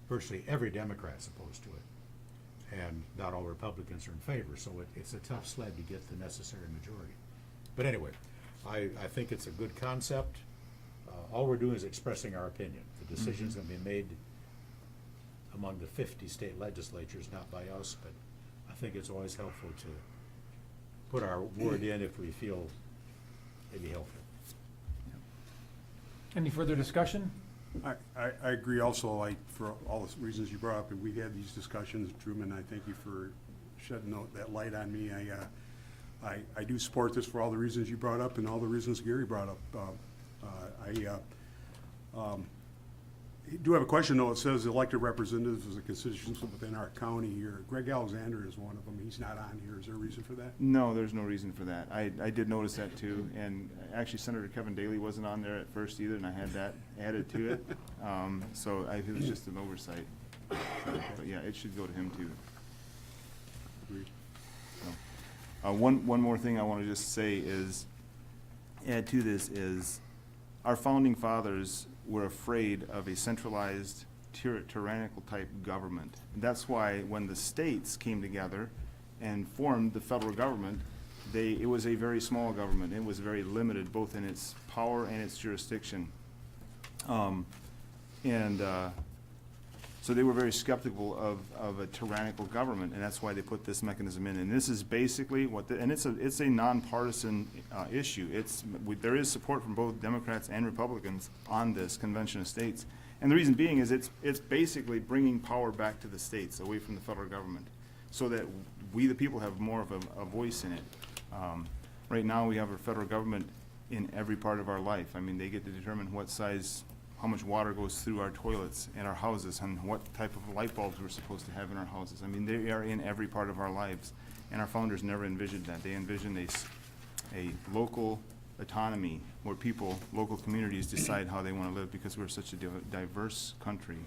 [SPEAKER 4] virtually every Democrat's opposed to it, and not all Republicans are in favor, so it's a tough sled to get the necessary majority. But anyway, I think it's a good concept. All we're doing is expressing our opinion. The decision's going to be made among the 50 state legislatures, not by us, but I think it's always helpful to put our word in if we feel it'd be helpful.
[SPEAKER 2] Any further discussion?
[SPEAKER 3] I agree also, like, for all the reasons you brought up, and we had these discussions, Truman, I thank you for shedding that light on me. I do support this for all the reasons you brought up and all the reasons Gary brought up. I do have a question, though. It says elected representatives as a constituency within our county here. Greg Alexander is one of them. He's not on here. Is there a reason for that?
[SPEAKER 1] No, there's no reason for that. I did notice that too, and actually Senator Kevin Daly wasn't on there at first either, and I had that added to it. So it was just an oversight. But yeah, it should go to him too.
[SPEAKER 3] Agreed.
[SPEAKER 1] So, one more thing I want to just say is, add to this is, our founding fathers were afraid of a centralized, tyrannical type government. And that's why when the states came together and formed the federal government, it was a very small government. It was very limited, both in its power and its jurisdiction. So they were very skeptical of a tyrannical government, and that's why they put this mechanism in. And this is basically and it's a nonpartisan issue. There is support from both Democrats and Republicans on this Convention of States. And the reason being is it's basically bringing power back to the states, away from the federal government, so that we, the people, have more of a voice in it. Right now, we have a federal government in every part of our life. I mean, they get to determine how much water goes through our toilets in our houses, and what type of light bulbs we're supposed to have in our houses. I mean, they are in every part of our lives, and our founders never envisioned that. They envisioned a local autonomy where local communities decide how they want to live, because we're such a diverse country.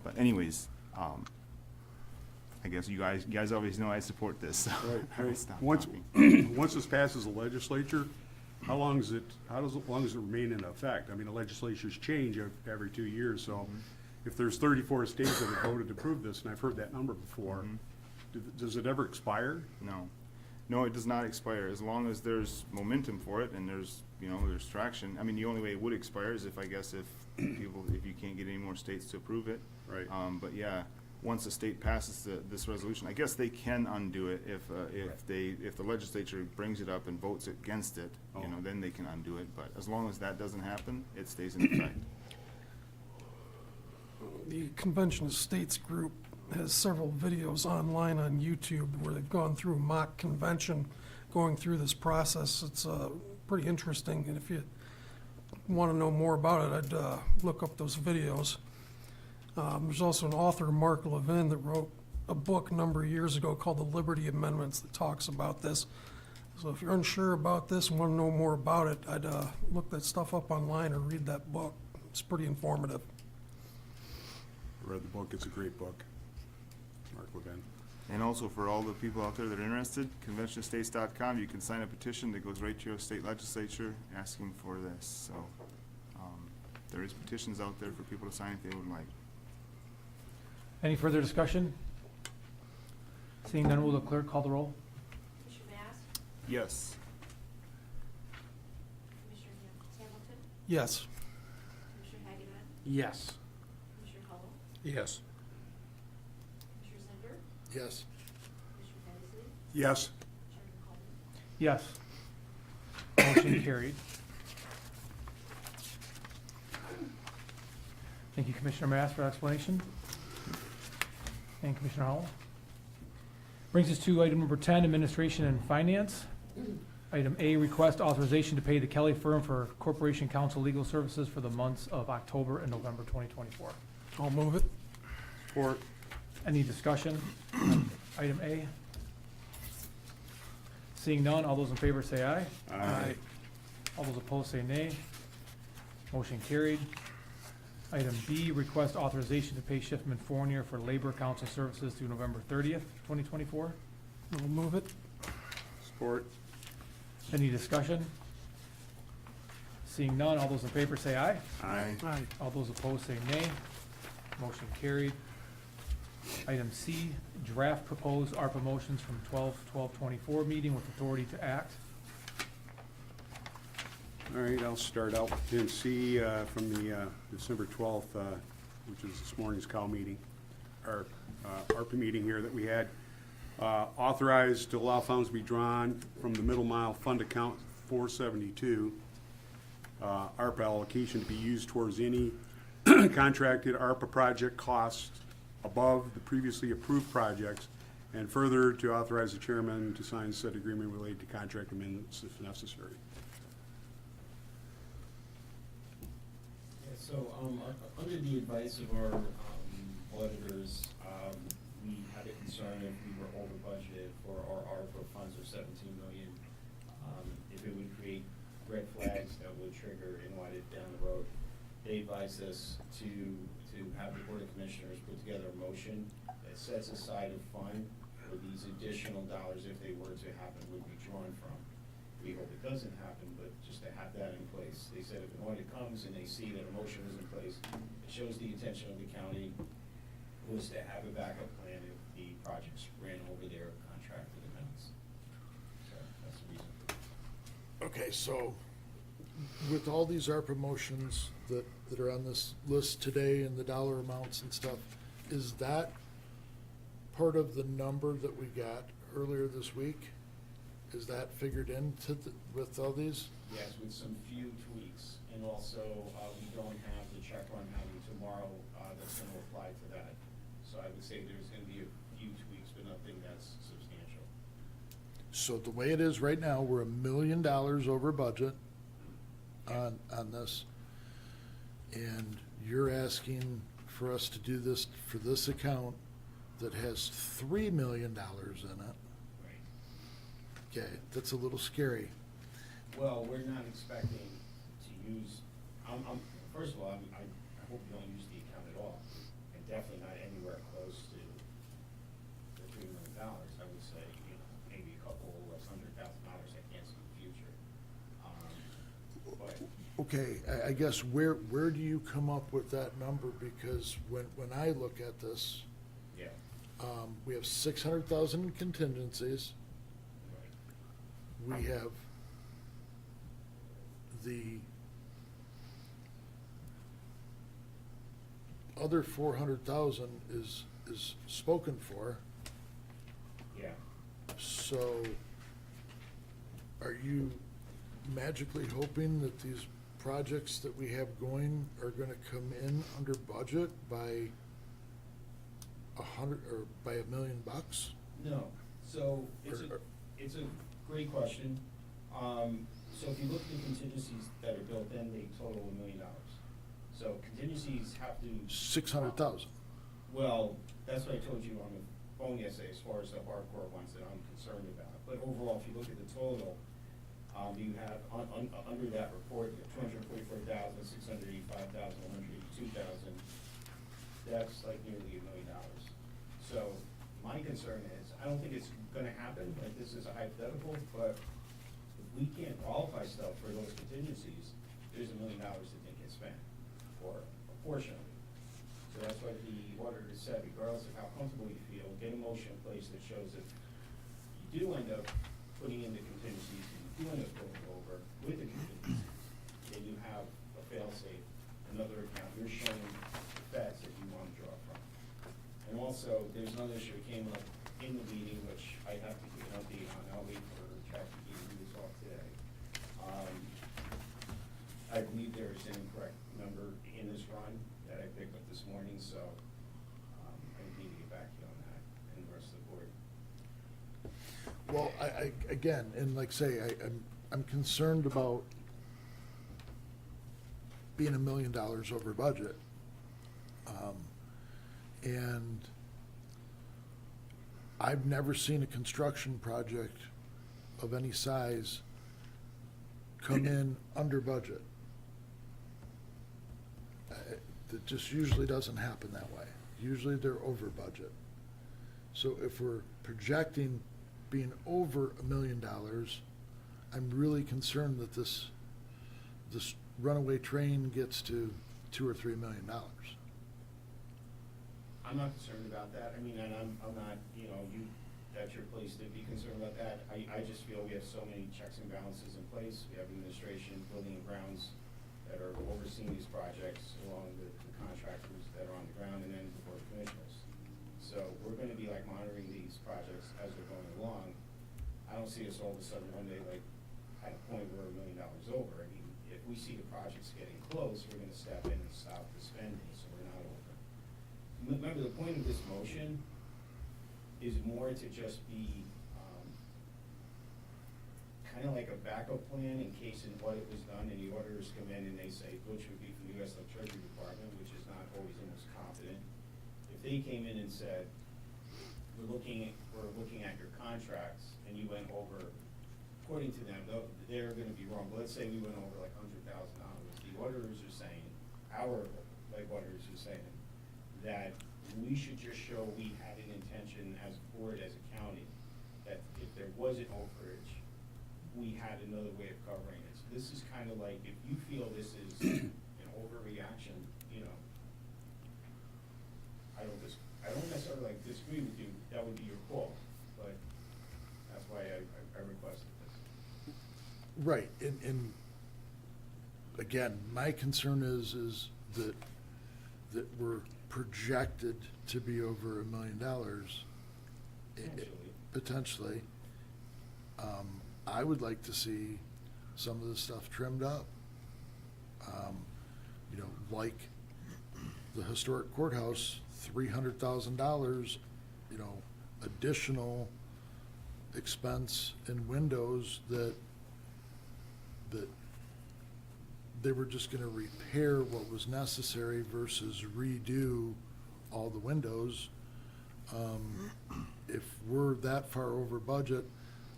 [SPEAKER 1] But anyways, I I guess you guys always know I support this, so. I will stop
[SPEAKER 3] Once,
[SPEAKER 1] talking.
[SPEAKER 3] once this passes the legislature, how does it remain in effect? I mean, the legislatures change every 2 years, so if there's 34 states that have voted to approve this, and I've heard that number before, does it ever expire?
[SPEAKER 1] No. No, it does not expire, as long as there's momentum for it and there's traction. I mean, the only way it would expire is if you can't get any more states to approve it.
[SPEAKER 3] Right.
[SPEAKER 1] But yeah, once a state passes this resolution, I guess they can undo it if the legislature brings it up and votes against it, then they can undo it. But as long as that doesn't happen, it stays in effect.
[SPEAKER 14] The Convention of States group has several videos online on YouTube where they've gone through mock convention, going through this process. It's pretty interesting, and if you want to know more about it, I'd look up those videos. There's also an author, Mark Levin, that wrote a book a number of years ago called The Liberty Amendments that talks about this. So if you're unsure about this and want to know more about it, I'd look that stuff up online or read that book. It's pretty informative.
[SPEAKER 3] I read the book, it's a great book. Mark Levin.
[SPEAKER 1] And also for all the people out there that are interested, conventionstates.com, you can sign a petition that goes right to your state legislature asking for this. So there is petitions out there for people to sign if they would like.
[SPEAKER 2] Any further discussion? Seeing none, will the clerk call the roll?
[SPEAKER 8] Commissioner Mass?
[SPEAKER 1] Yes.
[SPEAKER 8] Commissioner Hamilton?
[SPEAKER 14] Yes.
[SPEAKER 8] Commissioner Hageman?
[SPEAKER 16] Yes.
[SPEAKER 8] Commissioner Howell?
[SPEAKER 4] Yes.
[SPEAKER 8] Commissioner Zender?
[SPEAKER 7] Yes.
[SPEAKER 8] Commissioner Fennessy?
[SPEAKER 3] Yes.
[SPEAKER 8] Chairman Coleman?
[SPEAKER 2] Yes. Motion carried. Thank you, Commissioner Mass, for explanation. And Commissioner Howell. Brings us to item number 10, Administration and Finance. Item A, request authorization to pay the Kelly firm for Corporation Counsel legal services for the months of October and November 2024.
[SPEAKER 14] I'll move it.
[SPEAKER 3] Support.
[SPEAKER 2] Any discussion on item A? Seeing none, all those in favor say aye.
[SPEAKER 3] Aye.
[SPEAKER 2] All those opposed say nay. Motion carried. Item B, request authorization to pay Schiffman Fournier for labor council services through November 30th, 2024.
[SPEAKER 14] I'll move it.
[SPEAKER 3] Support.
[SPEAKER 2] Any discussion? Seeing none, all those in favor say aye.
[SPEAKER 3] Aye.
[SPEAKER 14] Aye.
[SPEAKER 2] All those opposed say nay. Motion carried. Item C, draft proposed ARPA motions from 12/12/24 meeting with authority to act.
[SPEAKER 3] All right, I'll start out with 10C from the December 12th, which is this morning's COW meeting, our ARPA meeting here that we had. Authorized to allow funds to be drawn from the middle mile fund account 472. ARPA allocation to be used towards any contracted ARPA project costs above the previously approved projects, and further to authorize the chairman to sign said agreement related to contract amendments if necessary.
[SPEAKER 11] So, under the advice of our auditors, we had a concern if we were over budgeted for our ARPA funds of 17 million, if it would create red flags that would trigger an audit down the road. They advised us to have the Board of Commissioners put together a motion that sets aside a fund where these additional dollars, if they were to happen, would be drawn from. We hope it doesn't happen, but just to have that in place. They said if an audit comes and they see that a motion is in place, it shows the intention of the county was to have a backup plan if the projects ran over their contracted amounts. So that's the reason.
[SPEAKER 7] Okay, so with all these ARPA motions that are on this list today and the dollar amounts and stuff, is that part of the number that we got earlier this week? Is that figured into with all these?
[SPEAKER 11] Yes, with some few tweaks, and also we don't have the check run happening tomorrow that's going to apply to that. So I would say there's going to be a few tweaks, but nothing that's substantial.
[SPEAKER 7] So the way it is right now, we're $1 million over budget on this. And you're asking for us to do this for this account that has $3 million in it. Okay, that's a little scary.
[SPEAKER 11] Well, we're not expecting to use, first of all, I hope we don't use the account at all, and definitely not anywhere close to the
[SPEAKER 7] Okay, I guess where do you come up with that number? Because when I look at this,
[SPEAKER 11] Yeah.
[SPEAKER 7] we have 600,000 in contingencies. We have the other 400,000 is spoken for.
[SPEAKER 11] Yeah.
[SPEAKER 7] So are you magically hoping that these projects that we have going are gonna come in under budget by $1 million?
[SPEAKER 11] No, so
[SPEAKER 7] Or-
[SPEAKER 11] it's a great question. So if you look at the contingencies that are built in, they total $1 million. So contingencies have to.
[SPEAKER 7] 600,000.
[SPEAKER 11] Well, that's what I told you on the phone yesterday, as far as the hardcore ones that I'm concerned about. But overall, if you look at the total, you have, under that report, you have 244,000, 685,000, 182,000. That's like nearly $1 million. So my concern is, I don't think it's gonna happen, like this is a hypothetical, but if we can't qualify stuff for those contingencies, there's $1 million that didn't get spent, or a portion of it. So that's why the auditor said, regardless of how comfortable you feel, get a motion in place that shows if you do end up putting in the contingencies, and you do end up going over with the contingencies, then you have a fail-safe, another account, you're showing the facts that you want to draw from. And also, there's another issue that came up in the meeting, which I have to give an update on, I'll wait for Jackie to do this off today. I believe there is an incorrect number in this run that I picked up this morning, so I need to get back to you on that and the rest of the board.
[SPEAKER 7] Well, I again, and like say, I'm concerned about being $1 million over budget. And I've never seen a construction project of any size come in under budget. It just usually doesn't happen that way. Usually they're over budget. So if we're projecting being over $1 million, I'm really concerned that this runaway train gets to $2 or $3 million.
[SPEAKER 11] I'm not concerned about that. I mean, and I'm not, that's your place to be concerned about that. I just feel we have so many checks and balances in place. We have administration, building and grounds that are overseeing these projects, along with the contractors that are on the ground, and then the board of commissioners. So we're gonna be like monitoring these projects as they're going along. I don't see us all of a sudden one day like at a point where we're $1 million over. I mean, if we see the projects getting close, we're gonna step in and stop the spending, so we're not over. Remember, the point of this motion is more to just be kind of like a backup plan in case an audit was done and the auditors come in and they say, which would be from the U.S. Treasury Department, which is not always the most competent. If they came in and said, we're looking at your contracts, and you went over, according to them, they're gonna be wrong, but let's say we went over like $100,000. The auditors are saying, our auditors are saying, that we should just show we had an intention as a board, as a county, that if there was an overage, we had another way of covering it. So this is kind of like, if you feel this is an overreaction, I don't necessarily like disagree with you, that would be your call, but that's why I requested this.
[SPEAKER 7] Right, and again, my concern is that we're projected to be over $1 million. Potentially. I would like to see some of the stuff trimmed up. Like the historic courthouse, $300,000, additional expense in windows that they were just gonna repair what was necessary versus redo all the windows. If we're that far over budget,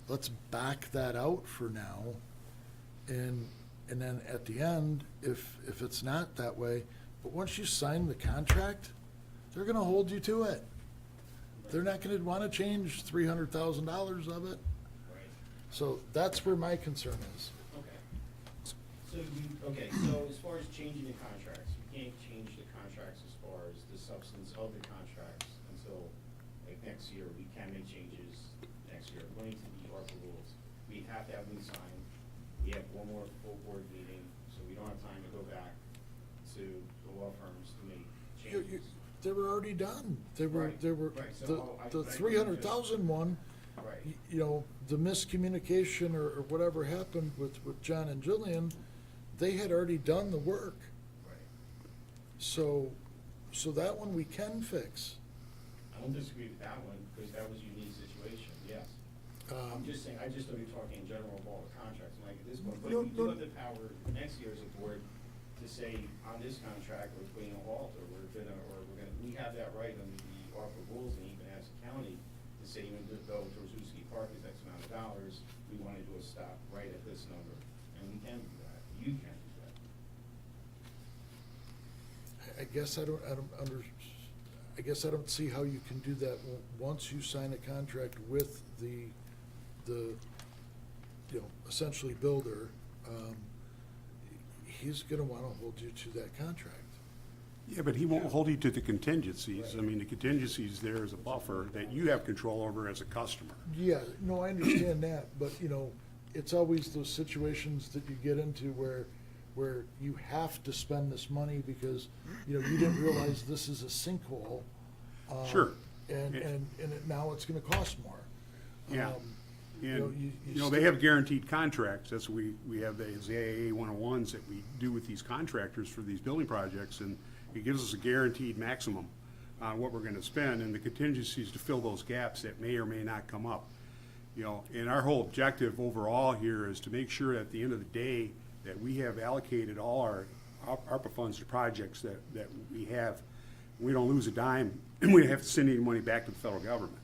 [SPEAKER 7] let's back that out for now. And then at the end, if it's not that way, but once you sign the contract, they're gonna hold you to it. They're not gonna wanna change $300,000 of it.
[SPEAKER 11] Right.
[SPEAKER 7] So that's where my concern is.
[SPEAKER 11] Okay. So as far as changing the contracts, we can't change the contracts as far as the substance of the contracts until, like, next year. We can make changes next year, according to the ARPA rules. We have to have them signed. We have one more full board meeting, so we don't have time to go back to the law firms to make changes.
[SPEAKER 7] They were already done.
[SPEAKER 11] Right,
[SPEAKER 7] They were,
[SPEAKER 11] right, so
[SPEAKER 7] the
[SPEAKER 11] I
[SPEAKER 7] 300,000 one,
[SPEAKER 11] Right.
[SPEAKER 7] you know, the miscommunication or whatever happened with John and Jillian, they had already done the work.
[SPEAKER 11] Right.
[SPEAKER 7] So that one we can fix.
[SPEAKER 11] I don't disagree with that one, because that was a unique situation, yes. I'm just saying, I just know you're talking in general of all the contracts, and like at this point, but
[SPEAKER 7] No,
[SPEAKER 11] we do
[SPEAKER 7] no.
[SPEAKER 11] have the power next year as a board to say, on this contract, we're putting a halt, or we have that right under the ARPA rules, and even as a county, to say, even though Torzuski Park is X amount of dollars, we want to do a stop right at this number, and we can do that, you can do that.
[SPEAKER 7] I guess I don't see how you can do that once you sign a contract with the you know, essentially builder. He's gonna wanna hold you to that contract.
[SPEAKER 3] Yeah, but he won't hold you to the contingencies. I mean, the contingencies there is a buffer that you have control over as a customer.
[SPEAKER 7] Yeah, no, I understand that, but, you know, it's always those situations that you get into where you have to spend this money because, you know, you didn't realize this is a sinkhole.
[SPEAKER 3] Sure.
[SPEAKER 7] And now it's gonna cost more.
[SPEAKER 3] Yeah.
[SPEAKER 7] You know,
[SPEAKER 3] And,
[SPEAKER 7] you
[SPEAKER 3] they have guaranteed contracts. That's what we have the AAA 101s that we do with these contractors for these building projects, and it gives us a guaranteed maximum on what we're gonna spend, and the contingencies to fill those gaps that may or may not come up. You know, and our whole objective overall here is to make sure at the end of the day that we have allocated all our ARPA funds to projects that we have. We don't lose a dime, and we have to send any money back to the federal government.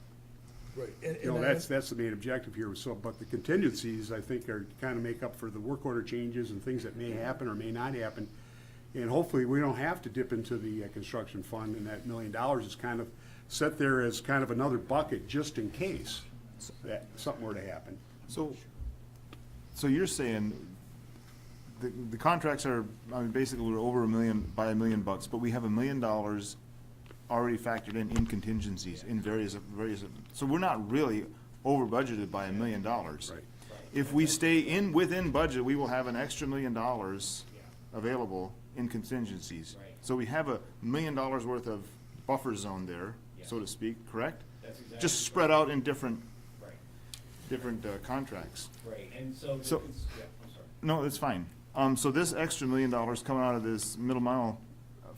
[SPEAKER 7] Right.
[SPEAKER 3] You know, that's the main objective here. So, but the contingencies, I think, are kind of make up for the work order changes and things that may happen or may not happen. And hopefully, we don't have to dip into the construction fund, and that $1 million is kind of set there as kind of another bucket just in case that something were to happen.
[SPEAKER 1] So you're saying the contracts are, I mean, basically we're over $1 million by $1 million, but we have $1 million already factored in contingencies in various, so we're not really over budgeted by $1 million.
[SPEAKER 3] Right.
[SPEAKER 1] If we stay within budget, we will have an extra $1 million available in contingencies.
[SPEAKER 11] Right.
[SPEAKER 1] So we have $1 million worth of buffer zone there, so to speak, correct?
[SPEAKER 11] That's exactly
[SPEAKER 1] Just
[SPEAKER 11] right.
[SPEAKER 1] spread out in different
[SPEAKER 11] Right.
[SPEAKER 1] contracts.
[SPEAKER 11] Right, and so,
[SPEAKER 1] So-
[SPEAKER 11] yeah, I'm sorry.
[SPEAKER 1] No, it's fine. So this extra $1 million coming out of this middle mile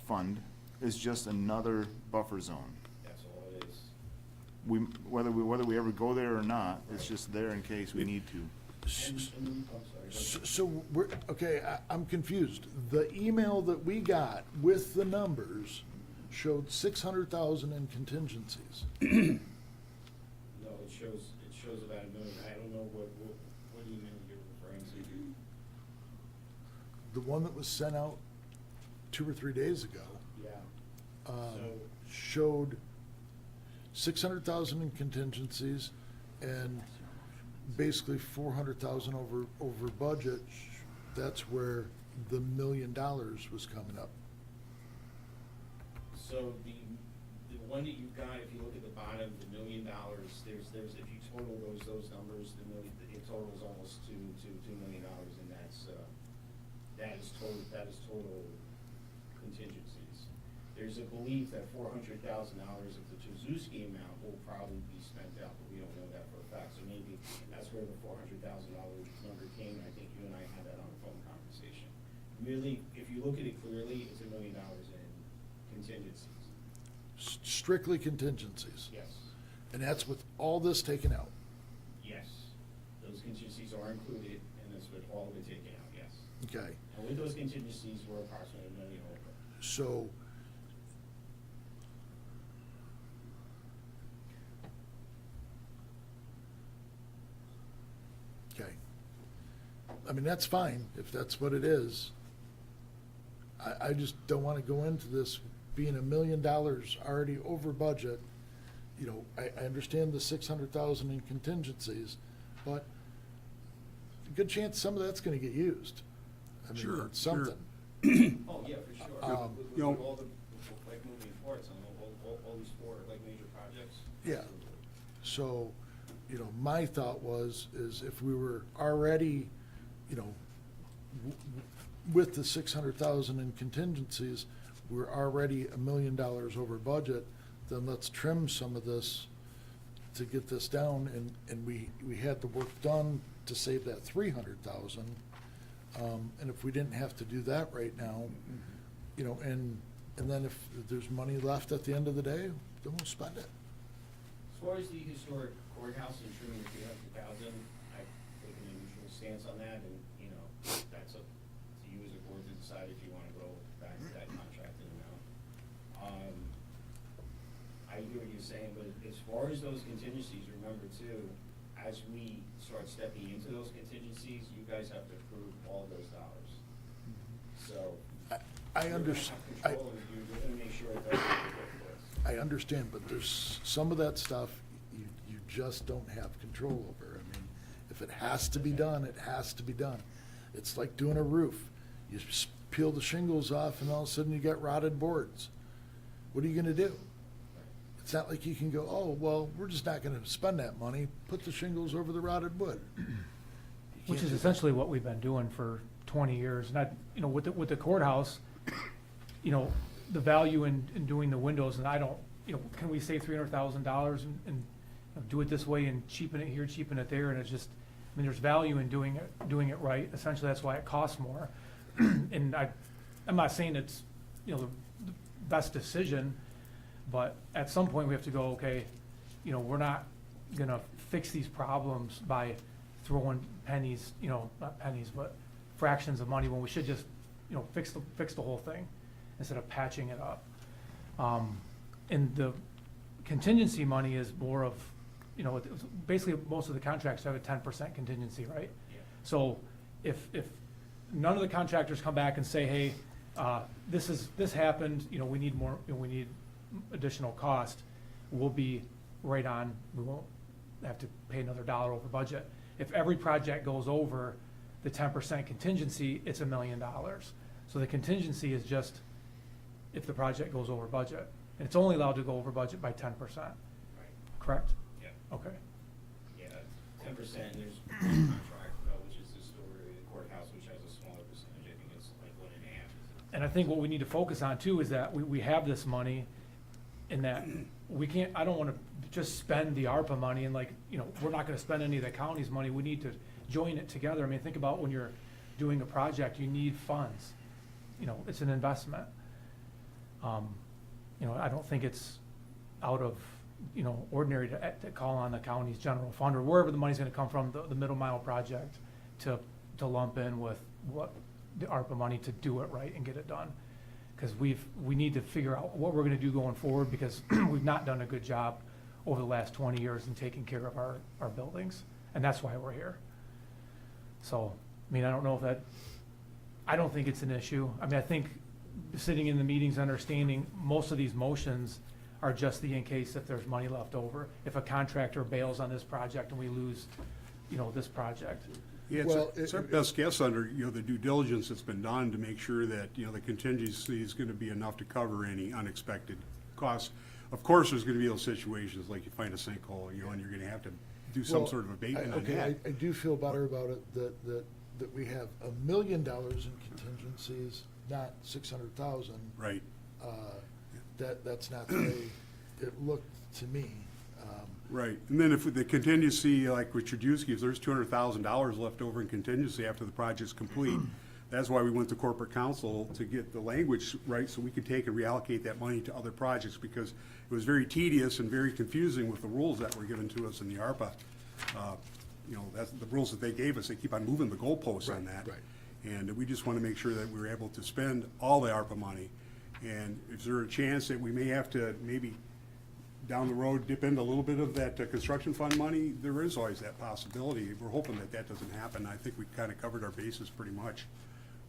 [SPEAKER 1] fund is just another buffer zone.
[SPEAKER 11] That's all it is.
[SPEAKER 1] Whether we ever go there or not, it's just there in case we need to.
[SPEAKER 11] I'm sorry.
[SPEAKER 7] So we're, okay, I'm confused. The email that we got with the numbers showed 600,000 in contingencies.
[SPEAKER 11] No, it shows about $1 million. I don't know what email you're referring to.
[SPEAKER 7] The one that was sent out 2 or 3 days ago
[SPEAKER 11] Yeah.
[SPEAKER 7] um,
[SPEAKER 11] So-
[SPEAKER 7] showed 600,000 in contingencies and basically 400,000 over budget. That's where the $1 million was coming up.
[SPEAKER 11] So the one that you got, if you look at the bottom, the $1 million, there's, if you total those numbers, it totals almost $2 million, and that is total contingencies. There's a belief that $400,000 of the Tuzuski amount will probably be spent out, but we don't know that for a fact, so maybe that's where the $400,000 number came, and I think you and I had that on a phone conversation. Really, if you look at it clearly, it's $1 million in contingencies.
[SPEAKER 7] Strictly contingencies.
[SPEAKER 11] Yes,
[SPEAKER 7] And that's with all this taken out.
[SPEAKER 11] yes. Those contingencies are included, and that's with all of it taken out, yes.
[SPEAKER 7] Okay.
[SPEAKER 11] And with those contingencies, we're approximately $1 million over.
[SPEAKER 7] So okay. I mean, that's fine if that's what it is. I just don't want to go into this being $1 million already over budget. You know, I understand the 600,000 in contingencies, but a good chance some of that's going to get used. I mean,
[SPEAKER 3] Sure,
[SPEAKER 7] it's
[SPEAKER 3] sure.
[SPEAKER 7] something.
[SPEAKER 11] Oh, yeah, for sure.
[SPEAKER 7] Um,
[SPEAKER 11] With
[SPEAKER 3] You know-
[SPEAKER 11] all the, like, moving forward, some, all these four, like, major projects.
[SPEAKER 7] Yeah. So, you know, my thought is if we were already, you know, with the 600,000 in contingencies, we're already $1 million over budget, then let's trim some of this to get this down, and we had the work done to save that 300,000. And if we didn't have to do that right now, you know, and then if there's money left at the end of the day, then we'll spend it.
[SPEAKER 11] As far as the historic courthouse and trimming the 300,000, I've taken a neutral stance on that, and, you know, that's up to you as a board to decide if you wanna go back to that contracted amount. I hear what you're saying, but as far as those contingencies, remember too, as we start stepping into those contingencies, you guys have to approve all those dollars. So.
[SPEAKER 7] I
[SPEAKER 11] you're gonna
[SPEAKER 7] understand.
[SPEAKER 11] have control, and you're gonna make sure it doesn't get worse.
[SPEAKER 7] I understand, but there's some of that stuff you just don't have control over. I mean, if it has to be done, it has to be done. It's like doing a roof. You peel the shingles off and all of a sudden you got rotted boards. What are you gonna do? It's not like you can go, oh, well, we're just not gonna spend that money, put the shingles over the rotted wood. You
[SPEAKER 2] Which
[SPEAKER 7] can't
[SPEAKER 2] is
[SPEAKER 7] do
[SPEAKER 2] essentially what we've been doing for 20 years. And I, you know, with the courthouse, you know, the value in doing the windows, and I don't, you know, can we save $300,000 and do it this way and cheapen it here, cheapen it there, and it's just, I mean, there's value in doing it right. Essentially, that's why it costs more. And I'm not saying it's, you know, the best decision, but at some point we have to go, okay, you know, we're not gonna fix these problems by throwing pennies, you know, not pennies, but fractions of money when we should just, you know, fix the whole thing instead of patching it up. And the contingency money is more of, you know, basically most of the contracts have a 10% contingency, right?
[SPEAKER 11] Yeah.
[SPEAKER 2] So if none of the contractors come back and say, hey, this happened, you know, we need more, you know, we need additional cost, we'll be right on, we won't have to pay another dollar over budget. If every project goes over the 10% contingency, it's $1 million. So the contingency is just if the project goes over budget. And it's only allowed to go over budget by 10%,
[SPEAKER 11] Right,
[SPEAKER 2] correct?
[SPEAKER 11] yeah,
[SPEAKER 2] Okay.
[SPEAKER 11] yeah, 10%, and there's one contract, which is the story, the courthouse, which has a smaller percentage, I think it's like 1.5.
[SPEAKER 2] And I think what we need to focus on too is that we have this money and that we can't, I don't wanna just spend the ARPA money and like, you know, we're not gonna spend any of the county's money. We need to join it together. I mean, think about when you're doing a project, you need funds. You know, it's an investment. You know, I don't think it's out of, you know, ordinary to call on the county's general fund or wherever the money's gonna come from, the middle mile project, to lump in with what the ARPA money to do it right and get it done. Cause we need to figure out what we're gonna do going forward, because we've not done a good job over the last 20 years in taking care of our buildings, and that's why we're here. So, I mean, I don't know if that, I don't think it's an issue. I mean, I think sitting in the meetings, understanding most of these motions are just in case if there's money left over. If a contractor bails on this project and we lose, you know, this project.
[SPEAKER 3] Yeah,
[SPEAKER 7] Well,
[SPEAKER 3] it's our best guess under, you know, the due diligence that's been done to make sure that, you know, the contingency is gonna be enough to cover any unexpected costs. Of course, there's gonna be those situations, like you find a sinkhole, you know, and you're gonna have to do some
[SPEAKER 7] Well,
[SPEAKER 3] sort of abatement on
[SPEAKER 7] okay,
[SPEAKER 3] that.
[SPEAKER 7] I do feel better about it that we have $1 million in contingencies, not 600,000.
[SPEAKER 3] Right.
[SPEAKER 7] That's not the way it looked to me.
[SPEAKER 3] Right, and then if the contingency, like with Trudewski, if there's $200,000 left over in contingency after the project's complete, that's why we went to corporate council to get the language right, so we could take and reallocate that money to other projects, because it was very tedious and very confusing with the rules that were given to us in the ARPA. You know, that's the rules that they gave us, they keep on moving the goalposts on that.
[SPEAKER 7] Right.
[SPEAKER 3] And we just want to make sure that we were able to spend all the ARPA money. And is there a chance that we may have to maybe down the road dip into a little bit of that construction fund money? There is always that possibility. We're hoping that that doesn't happen. I think we kind of covered our bases pretty much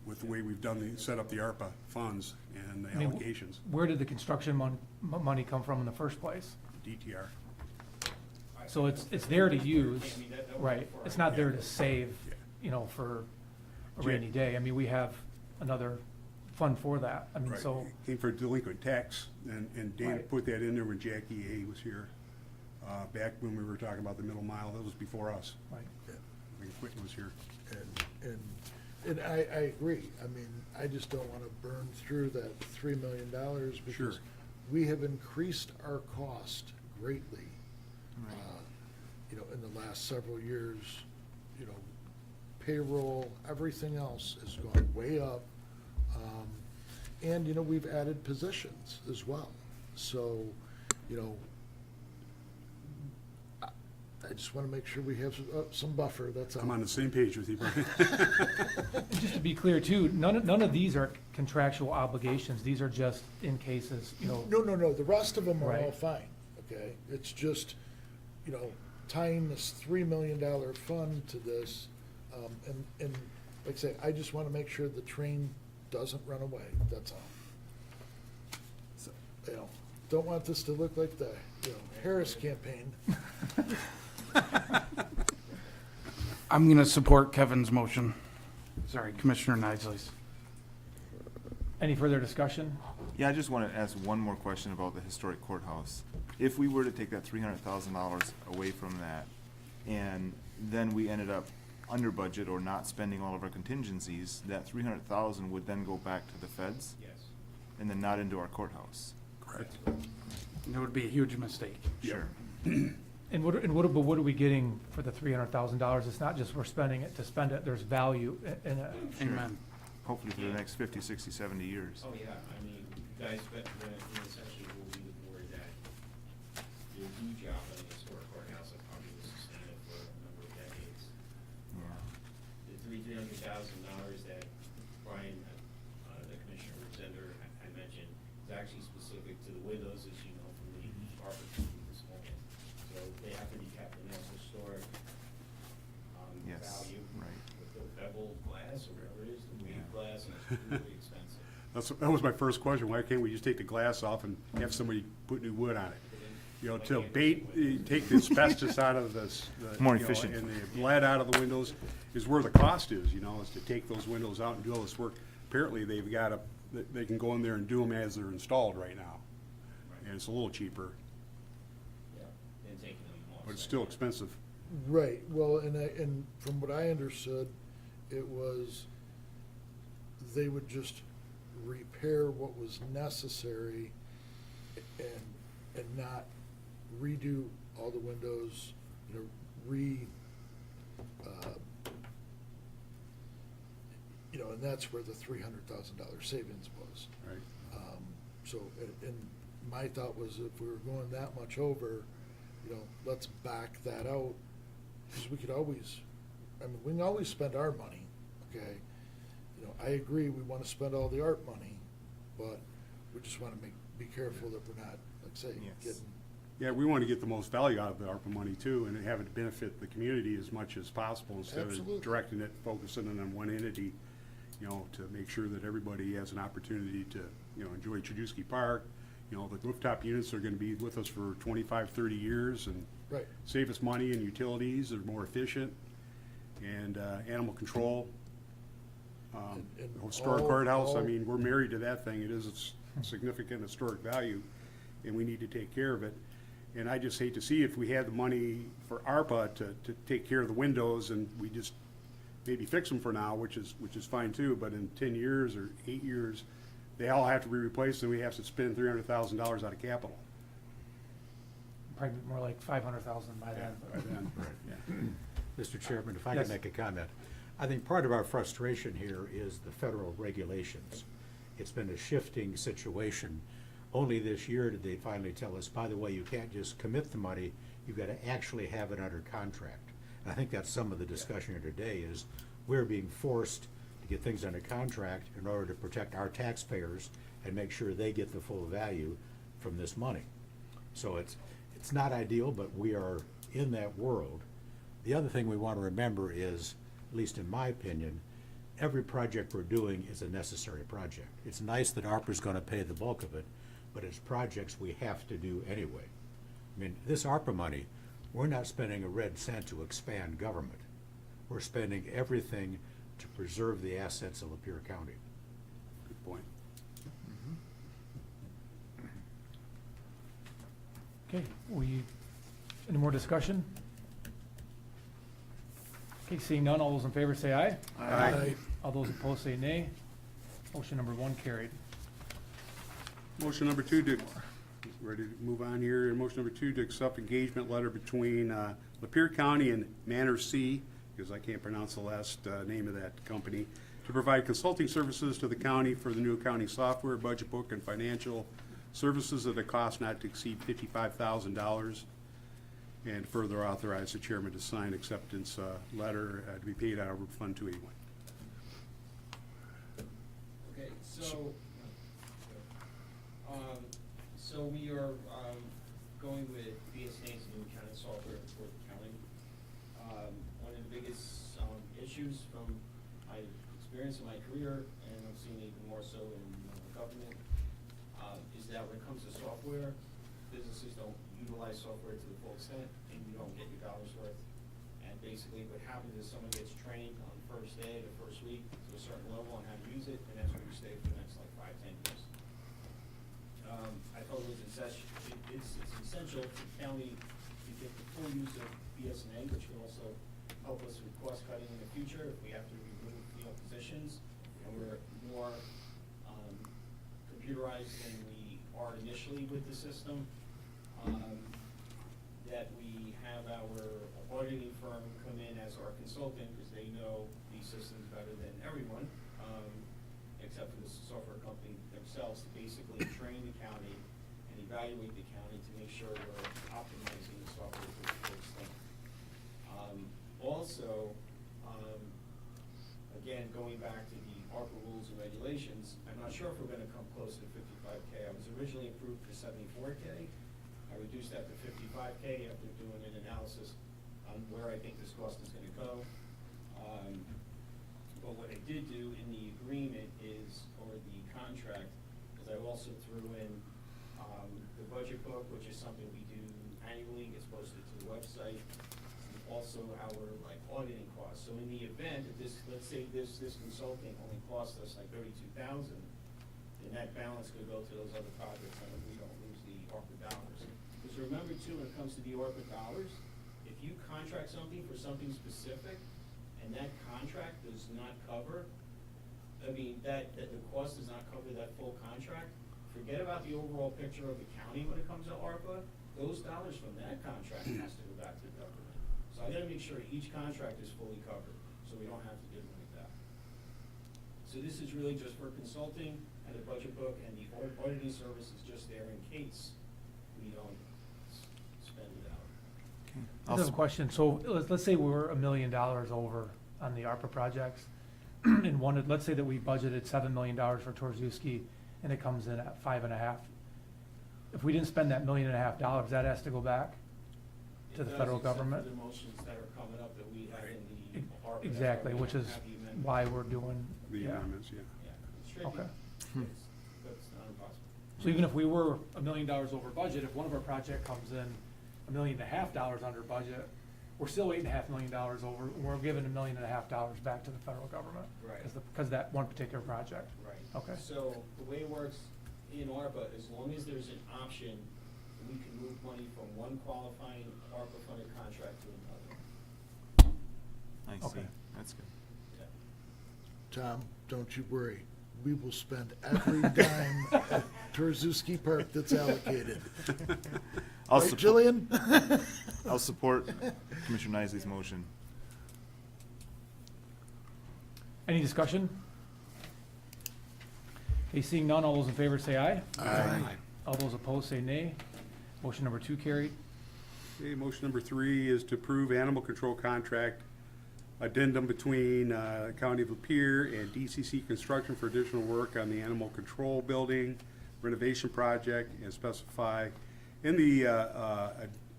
[SPEAKER 3] with the way we've done set up the ARPA funds and the
[SPEAKER 2] I mean,
[SPEAKER 3] allocations.
[SPEAKER 2] Where did the construction money come from in the first place?
[SPEAKER 3] DTR.
[SPEAKER 2] So it's there to use,
[SPEAKER 11] I mean, that was
[SPEAKER 2] right?
[SPEAKER 11] before.
[SPEAKER 2] It's not there to save, you know, for a rainy day. I mean, we have another fund for that. I mean,
[SPEAKER 3] Right.
[SPEAKER 2] so,
[SPEAKER 3] Came for delinquent tax, and Dan
[SPEAKER 2] Right.
[SPEAKER 3] put that in there when Jackie A. was here, back when we were talking about the middle mile. That was before us,
[SPEAKER 2] right.
[SPEAKER 3] when Quentin was here.
[SPEAKER 7] And I agree. I mean, I just don't want to burn through that $3 million because
[SPEAKER 3] Sure.
[SPEAKER 7] we have increased our cost greatly.
[SPEAKER 1] Right.
[SPEAKER 7] You know, in the last several years, you know, payroll, everything else has gone way up. And, you know, we've added positions as well. So, you know, I just want to make sure we have some buffer, that's all.
[SPEAKER 3] I'm on the same page with you, Brian.
[SPEAKER 2] And just to be clear too, none of these are contractual obligations. These are just in cases, you know.
[SPEAKER 7] No, the rest of them are all
[SPEAKER 2] Right.
[SPEAKER 7] fine, okay? It's just, you know, tying this $3 million fund to this, and like I say, I just want to make sure the train doesn't run away, that's all. So, you know, don't want this to look like the, you know, Harris campaign.
[SPEAKER 16] I'm gonna support Kevin's motion. Sorry, Commissioner Nisley's.
[SPEAKER 2] Any further discussion?
[SPEAKER 1] Yeah, I just want to ask one more question about the historic courthouse. If we were to take that $300,000 away from that, and then we ended up under budget or not spending all of our contingencies, that $300,000 would then go back to the feds?
[SPEAKER 11] Yes.
[SPEAKER 1] And then not into our courthouse?
[SPEAKER 3] Correct.
[SPEAKER 16] It would be a huge mistake.
[SPEAKER 1] Sure.
[SPEAKER 2] And what are we getting for the $300,000? It's not just we're spending it to spend it, there's value in it.
[SPEAKER 1] Sure.
[SPEAKER 16] Amen.
[SPEAKER 1] Hopefully for the next 50, 60, 70 years.
[SPEAKER 11] Oh, yeah, I mean, you guys, essentially will be the board that did a huge job on the historic courthouse and probably will sustain it for a number of decades.
[SPEAKER 1] Yeah.
[SPEAKER 11] The $300,000 that Brian, the Commissioner Zender had mentioned, is actually specific to the windows, as you know, from the ARPA this morning. So they have to be kept in that historic
[SPEAKER 1] Yes,
[SPEAKER 11] value.
[SPEAKER 1] right.
[SPEAKER 11] With the bevel glass or whatever it is, the weave glass, and it's really expensive.
[SPEAKER 3] That was my first question. Why can't we just take the glass off and have somebody put new wood on it? You know, to take the asbestos out of this.
[SPEAKER 1] More
[SPEAKER 3] you know,
[SPEAKER 1] efficient.
[SPEAKER 3] And the lead out of the windows is where the cost is, you know, is to take those windows out and do all this work. Apparently, they've got they can go in there and do them as they're installed right now. And it's a little cheaper,
[SPEAKER 11] Yeah, and taking them off.
[SPEAKER 3] but it's still expensive.
[SPEAKER 7] Right, well, and from what I understood, it was, they would just repair what was necessary and not redo all the windows, you know, you know, and that's where the $300,000 savings was.
[SPEAKER 3] Right.
[SPEAKER 7] So, and my thought was if we were going that much over, you know, let's back that out, because we could always, I mean, we can always spend our money, okay? You know, I agree, we want to spend all the art money, but we just want to be careful that we're not, like say,
[SPEAKER 1] Yes.
[SPEAKER 7] getting,
[SPEAKER 3] Yeah, we want to get the most value out of the ARPA money too, and have it benefit the community as much as possible instead
[SPEAKER 7] Absolutely.
[SPEAKER 3] of directing it, focusing it on one entity, you know, to make sure that everybody has an opportunity to, you know, enjoy Chajewski Park. You know, the rooftop units are going to be with us for 25, 30 years and
[SPEAKER 7] right,
[SPEAKER 3] save us money and utilities, they're more efficient, and animal control.
[SPEAKER 7] And
[SPEAKER 3] Historic
[SPEAKER 7] all-
[SPEAKER 3] courthouse, I
[SPEAKER 7] all-
[SPEAKER 3] mean, we're married to that thing, it is a significant historic value, and we need to take care of it. And I just hate to see if we had the money for ARPA to take care of the windows, and we just maybe fix them for now, which is fine too, but in 10 years or 8 years, they all have to be replaced, and we have to spend $300,000 out of capital.
[SPEAKER 2] Probably more like 500,000 by then.
[SPEAKER 3] By then, yeah.
[SPEAKER 4] Mr. Chairman, if I
[SPEAKER 2] Yes.
[SPEAKER 4] could make a comment. I think part of our frustration here is the federal regulations. It's been a shifting situation. Only this year did they finally tell us, by the way, you can't just commit the money, you've got to actually have it under contract. And I think that's some of the discussion here today is we're being forced to get things under contract in order to protect our taxpayers and make sure they get the full value from this money. So it's not ideal, but we are in that world. The other thing we want to remember is, at least in my opinion, every project we're doing is a necessary project. It's nice that ARPA's going to pay the bulk of it, but it's projects we have to do anyway. I mean, this ARPA money, we're not spending a red cent to expand government. We're spending everything to preserve the assets of Lapeer County.
[SPEAKER 3] Good point.
[SPEAKER 2] Okay, any more discussion? Okay, seeing none, all those in favor say aye.
[SPEAKER 7] Aye.
[SPEAKER 2] All those opposed say nay. Motion number 1 carried.
[SPEAKER 3] Motion number 2 to, ready to move on here. Motion number 2 to accept engagement letter between Lapeer County and Manor C, because I can't pronounce the last name of that company, to provide consulting services to the county for the new accounting software, budget book, and financial services at a cost not to exceed $55,000. And further authorize the chairman to sign acceptance letter to be paid out of Fund 281.
[SPEAKER 11] Okay, so we are going with BSNA's new accounting software for the county. One of the biggest issues from my experience in my career, and I'm seeing even more so in government, is that when it comes to software, businesses don't utilize software to the full extent, and you don't get your dollars worth. And basically what happens is someone gets trained on the first day, the first week, to a certain level on how to use it, and that's where you stay for the next like 5-10 years. I thought it was it's essential for the county to get the full use of BSNA, which will also help us with cost cutting in the future if we have to remove positions, and we're more computerized than we are initially with the system. That we have our auditing firm come in as our consultant, because they know these systems better than everyone, except for the software company themselves, to basically train the county and evaluate the county to make sure we're optimizing the software to the full extent. Also, again, going back to the ARPA rules and regulations, I'm not sure if we're gonna come close to 55K. I was originally approved for 74K. I reduced that to 55K after doing an analysis on where I think this cost is gonna go. But what I did do in the agreement is, or the contract, is I also threw in the budget book, which is something we do annually, gets posted to the website. And also our like auditing costs. So in the event that this, let's say this consulting only cost us like $32,000, then that balance could go to those other projects, and we don't lose the ARPA dollars. Because remember too, when it comes to the ARPA dollars, if you contract something for something specific, and that contract does not cover, I mean, that the cost does not cover that full contract, forget about the overall picture of the county when it comes to ARPA. Those dollars from that contract has to go back to the government. So I gotta make sure each contract is fully covered, so we don't have to give money back. So this is really just for consulting and the budget book, and the auditing service is just there in case we don't spend it out.
[SPEAKER 2] I have a question. So let's say we're $1 million over on the ARPA projects, and let's say that we budgeted $7 million for Torzuski, and it comes in at 5.5. If we didn't spend that $1.5 million, that has to go back to the federal government?
[SPEAKER 11] It does, except for the motions that are coming up that we have in the ARPA.
[SPEAKER 2] Exactly, which is why we're doing,
[SPEAKER 3] The
[SPEAKER 2] yeah.
[SPEAKER 3] amendments, yeah.
[SPEAKER 11] Yeah, it's tricky.
[SPEAKER 2] Okay.
[SPEAKER 11] But it's not impossible.
[SPEAKER 2] So even if we were $1 million over budget, if one of our project comes in $1.5 million under budget, we're still $8.5 million over, we're giving $1.5 million back to the federal government.
[SPEAKER 11] Right.
[SPEAKER 2] Because that one particular project.
[SPEAKER 11] Right.
[SPEAKER 2] Okay.
[SPEAKER 11] So the way it works in ARPA, as long as there's an option, we can move money from one qualifying ARPA funded contract to another.
[SPEAKER 1] I see.
[SPEAKER 2] Okay.
[SPEAKER 1] That's good.
[SPEAKER 11] Yeah.
[SPEAKER 7] Tom, don't you worry. We will spend every dime at Torzuski Park that's allocated.
[SPEAKER 1] I'll
[SPEAKER 7] Right,
[SPEAKER 1] support-
[SPEAKER 7] Jillian?
[SPEAKER 1] I'll support Commissioner Nicely's motion.
[SPEAKER 2] Any discussion? Okay, seeing none, all those in favor say aye.
[SPEAKER 7] Aye.
[SPEAKER 2] All those opposed say nay. Motion number 2 carried.
[SPEAKER 3] Okay, motion number 3 is to approve animal control contract addendum between County of Lapeer and DCC Construction for additional work on the animal control building renovation project, and specify in the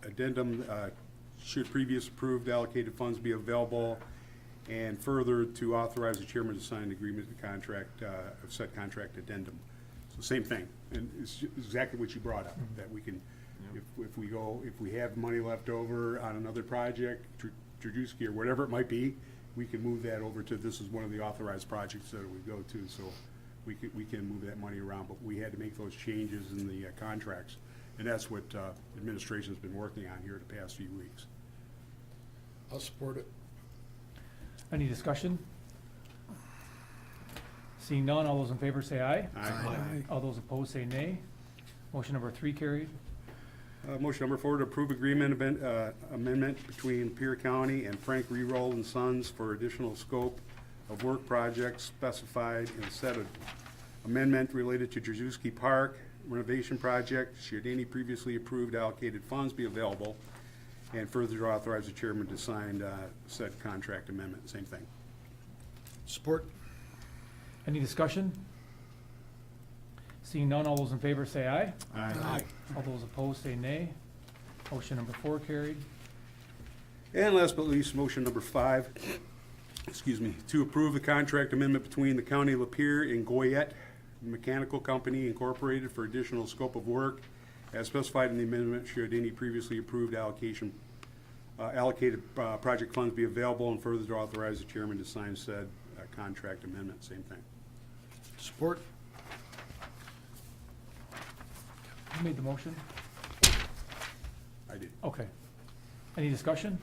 [SPEAKER 3] addendum should previous approved allocated funds be available, and further to authorize the chairman to sign the agreement to contract of said contract addendum. So same thing, and it's exactly what you brought up, that we can, if we have money left over on another project, Trudewski or whatever it might be, we can move that over to, this is one of the authorized projects that we go to, so we can move that money around, but we had to make those changes in the contracts. And that's what administration's been working on here the past few weeks.
[SPEAKER 7] I'll support it.
[SPEAKER 2] Any discussion? Seeing none, all those in favor say aye.
[SPEAKER 3] Aye.
[SPEAKER 2] All those opposed say nay. Motion number 3 carried.
[SPEAKER 3] Motion number 4 to approve amendment between Lapeer County and Frank Reroll and Sons for additional scope of work projects specified in said amendment related to Drzuski Park renovation project, should any previously approved allocated funds be available, and further authorize the chairman to sign said contract amendment. Same thing.
[SPEAKER 7] Support.
[SPEAKER 2] Any discussion? Seeing none, all those in favor say aye.
[SPEAKER 3] Aye.
[SPEAKER 2] All those opposed say nay. Motion number 4 carried.
[SPEAKER 3] And last but not least, motion number 5, to approve the contract amendment between the County of Lapeer and Goyette Mechanical Company Incorporated for additional scope of work as specified in the amendment, should any previously approved allocated project funds be available, and further to authorize the chairman to sign said contract amendment. Same thing.
[SPEAKER 7] Support.
[SPEAKER 2] Who made the motion?
[SPEAKER 3] I did.
[SPEAKER 2] Okay. Any discussion?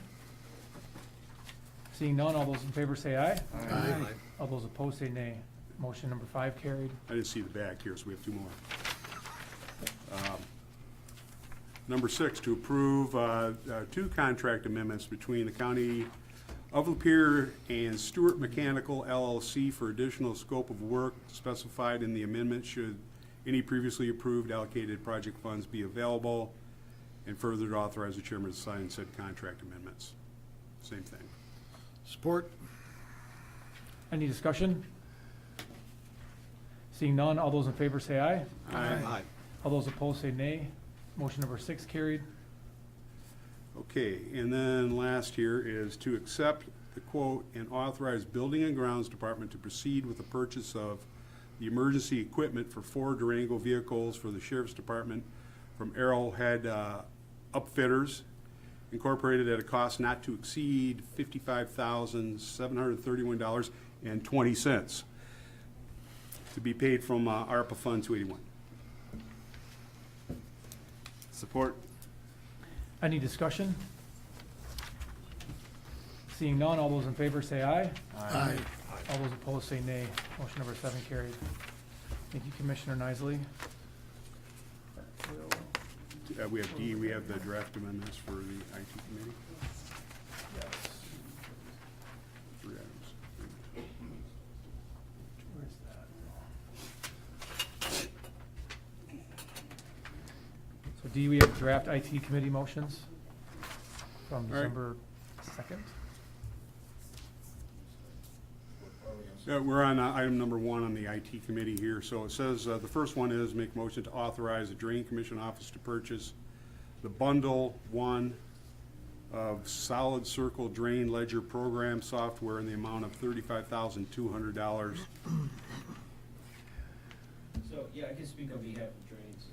[SPEAKER 2] Seeing none, all those in favor say aye.
[SPEAKER 7] Aye.
[SPEAKER 2] All those opposed say nay. Motion number 5 carried.
[SPEAKER 3] I didn't see the back here, so we have 2 more. Number 6, to approve 2 contract amendments between the County of Lapeer and Stewart Mechanical LLC for additional scope of work specified in the amendment, should any previously approved allocated project funds be available, and further to authorize the chairman to sign said contract amendments. Same thing.
[SPEAKER 7] Support.
[SPEAKER 2] Any discussion? Seeing none, all those in favor say aye.
[SPEAKER 3] Aye.
[SPEAKER 2] All those opposed say nay. Motion number 6 carried.
[SPEAKER 3] Okay, and then last here is to accept the quote and authorize Building and Grounds Department to proceed with the purchase of the emergency equipment for 4 Durango vehicles for the Sheriff's Department from Arrowhead Upfitters Incorporated at a cost not to exceed $55,731.20 to be paid from ARPA Fund 281.
[SPEAKER 1] Support.
[SPEAKER 2] Any discussion? Seeing none, all those in favor say aye.
[SPEAKER 7] Aye.
[SPEAKER 2] All those opposed say nay. Motion number 7 carried. Thank you, Commissioner Nisley.
[SPEAKER 3] We have D, we have the draft amendments for the IT committee.
[SPEAKER 2] Yes.
[SPEAKER 3] 3 items.
[SPEAKER 2] Where's that? So D, we have draft IT committee motions from
[SPEAKER 3] All right.
[SPEAKER 2] December 2nd.
[SPEAKER 3] Yeah, we're on item number 1 on the IT committee here. So it says, the first one is make motion to authorize the Drain Commission Office to purchase the bundle 1 of Solid Circle Drain Ledger Program software in the amount of $35,200.
[SPEAKER 11] So, yeah, I can speak on behalf of drains.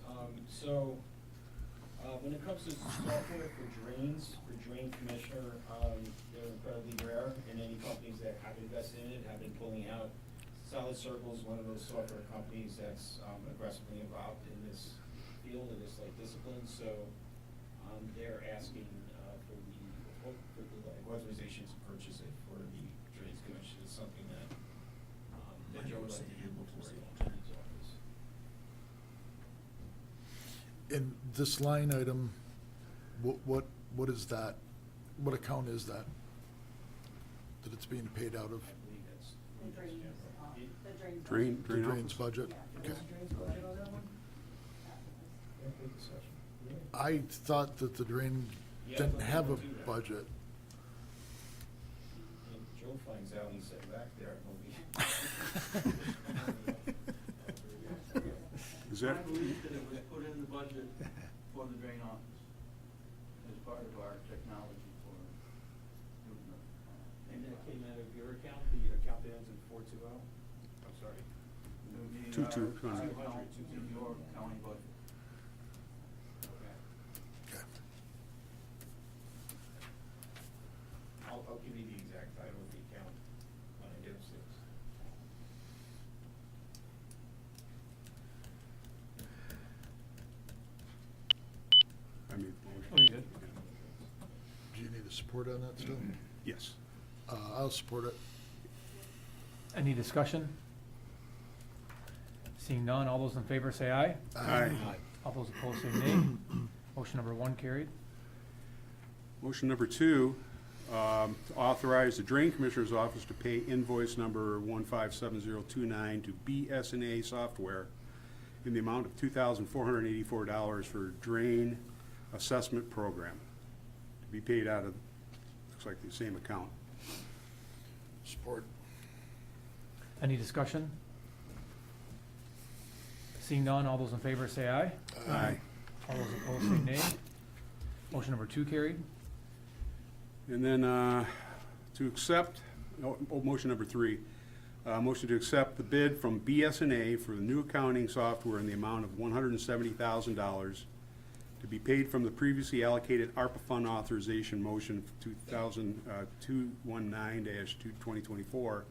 [SPEAKER 11] When it comes to software for drains, for drain commissioner, they're incredibly rare, and any companies that have invested in it have been pulling out. Solid Circle is one of those software companies that's aggressively involved in this field, in this like discipline, so they're asking for the authorization to purchase it for the drains commission. It's something that Joe would like to do before he leaves office.
[SPEAKER 7] In this line item, what is that? What account is that? That it's being paid out of?
[SPEAKER 11] I believe that's.
[SPEAKER 3] Drain
[SPEAKER 7] The drains
[SPEAKER 3] office.
[SPEAKER 7] budget? Okay.
[SPEAKER 11] Drains budget on that one?
[SPEAKER 7] I thought that the drain didn't have a budget.
[SPEAKER 11] If Joe finds out he's sitting back there, he'll be.
[SPEAKER 3] Is that,
[SPEAKER 15] I believe that it was put in the budget for the drain office as part of our technology for doing the.
[SPEAKER 11] And that came out of your account, the account that ends in 420? I'm sorry.
[SPEAKER 15] It would be
[SPEAKER 3] 200.
[SPEAKER 15] our account in your county budget.
[SPEAKER 11] Okay.
[SPEAKER 7] Okay.
[SPEAKER 11] I'll give you the exact title of the account.
[SPEAKER 7] support on that still?
[SPEAKER 3] Yes.
[SPEAKER 7] I'll support it.
[SPEAKER 2] Any discussion? Seeing none, all those in favor say aye.
[SPEAKER 3] Aye.
[SPEAKER 2] All those opposed say nay. Motion number 1 carried.
[SPEAKER 3] Motion number 2, to authorize the Drain Commissioner's Office to pay invoice number 157029 to BSNA Software in the amount of $2,484 for drain assessment program, to be paid out of, looks like the same account.
[SPEAKER 7] Support.
[SPEAKER 2] Any discussion? Seeing none, all those in favor say aye.
[SPEAKER 3] Aye.
[SPEAKER 2] All those opposed say nay. Motion number 2 carried.
[SPEAKER 3] And then to accept, motion number 3, motion to accept the bid from BSNA for the new accounting software in the amount of $170,000 to be paid from the previously allocated ARPA fund authorization motion 219-2024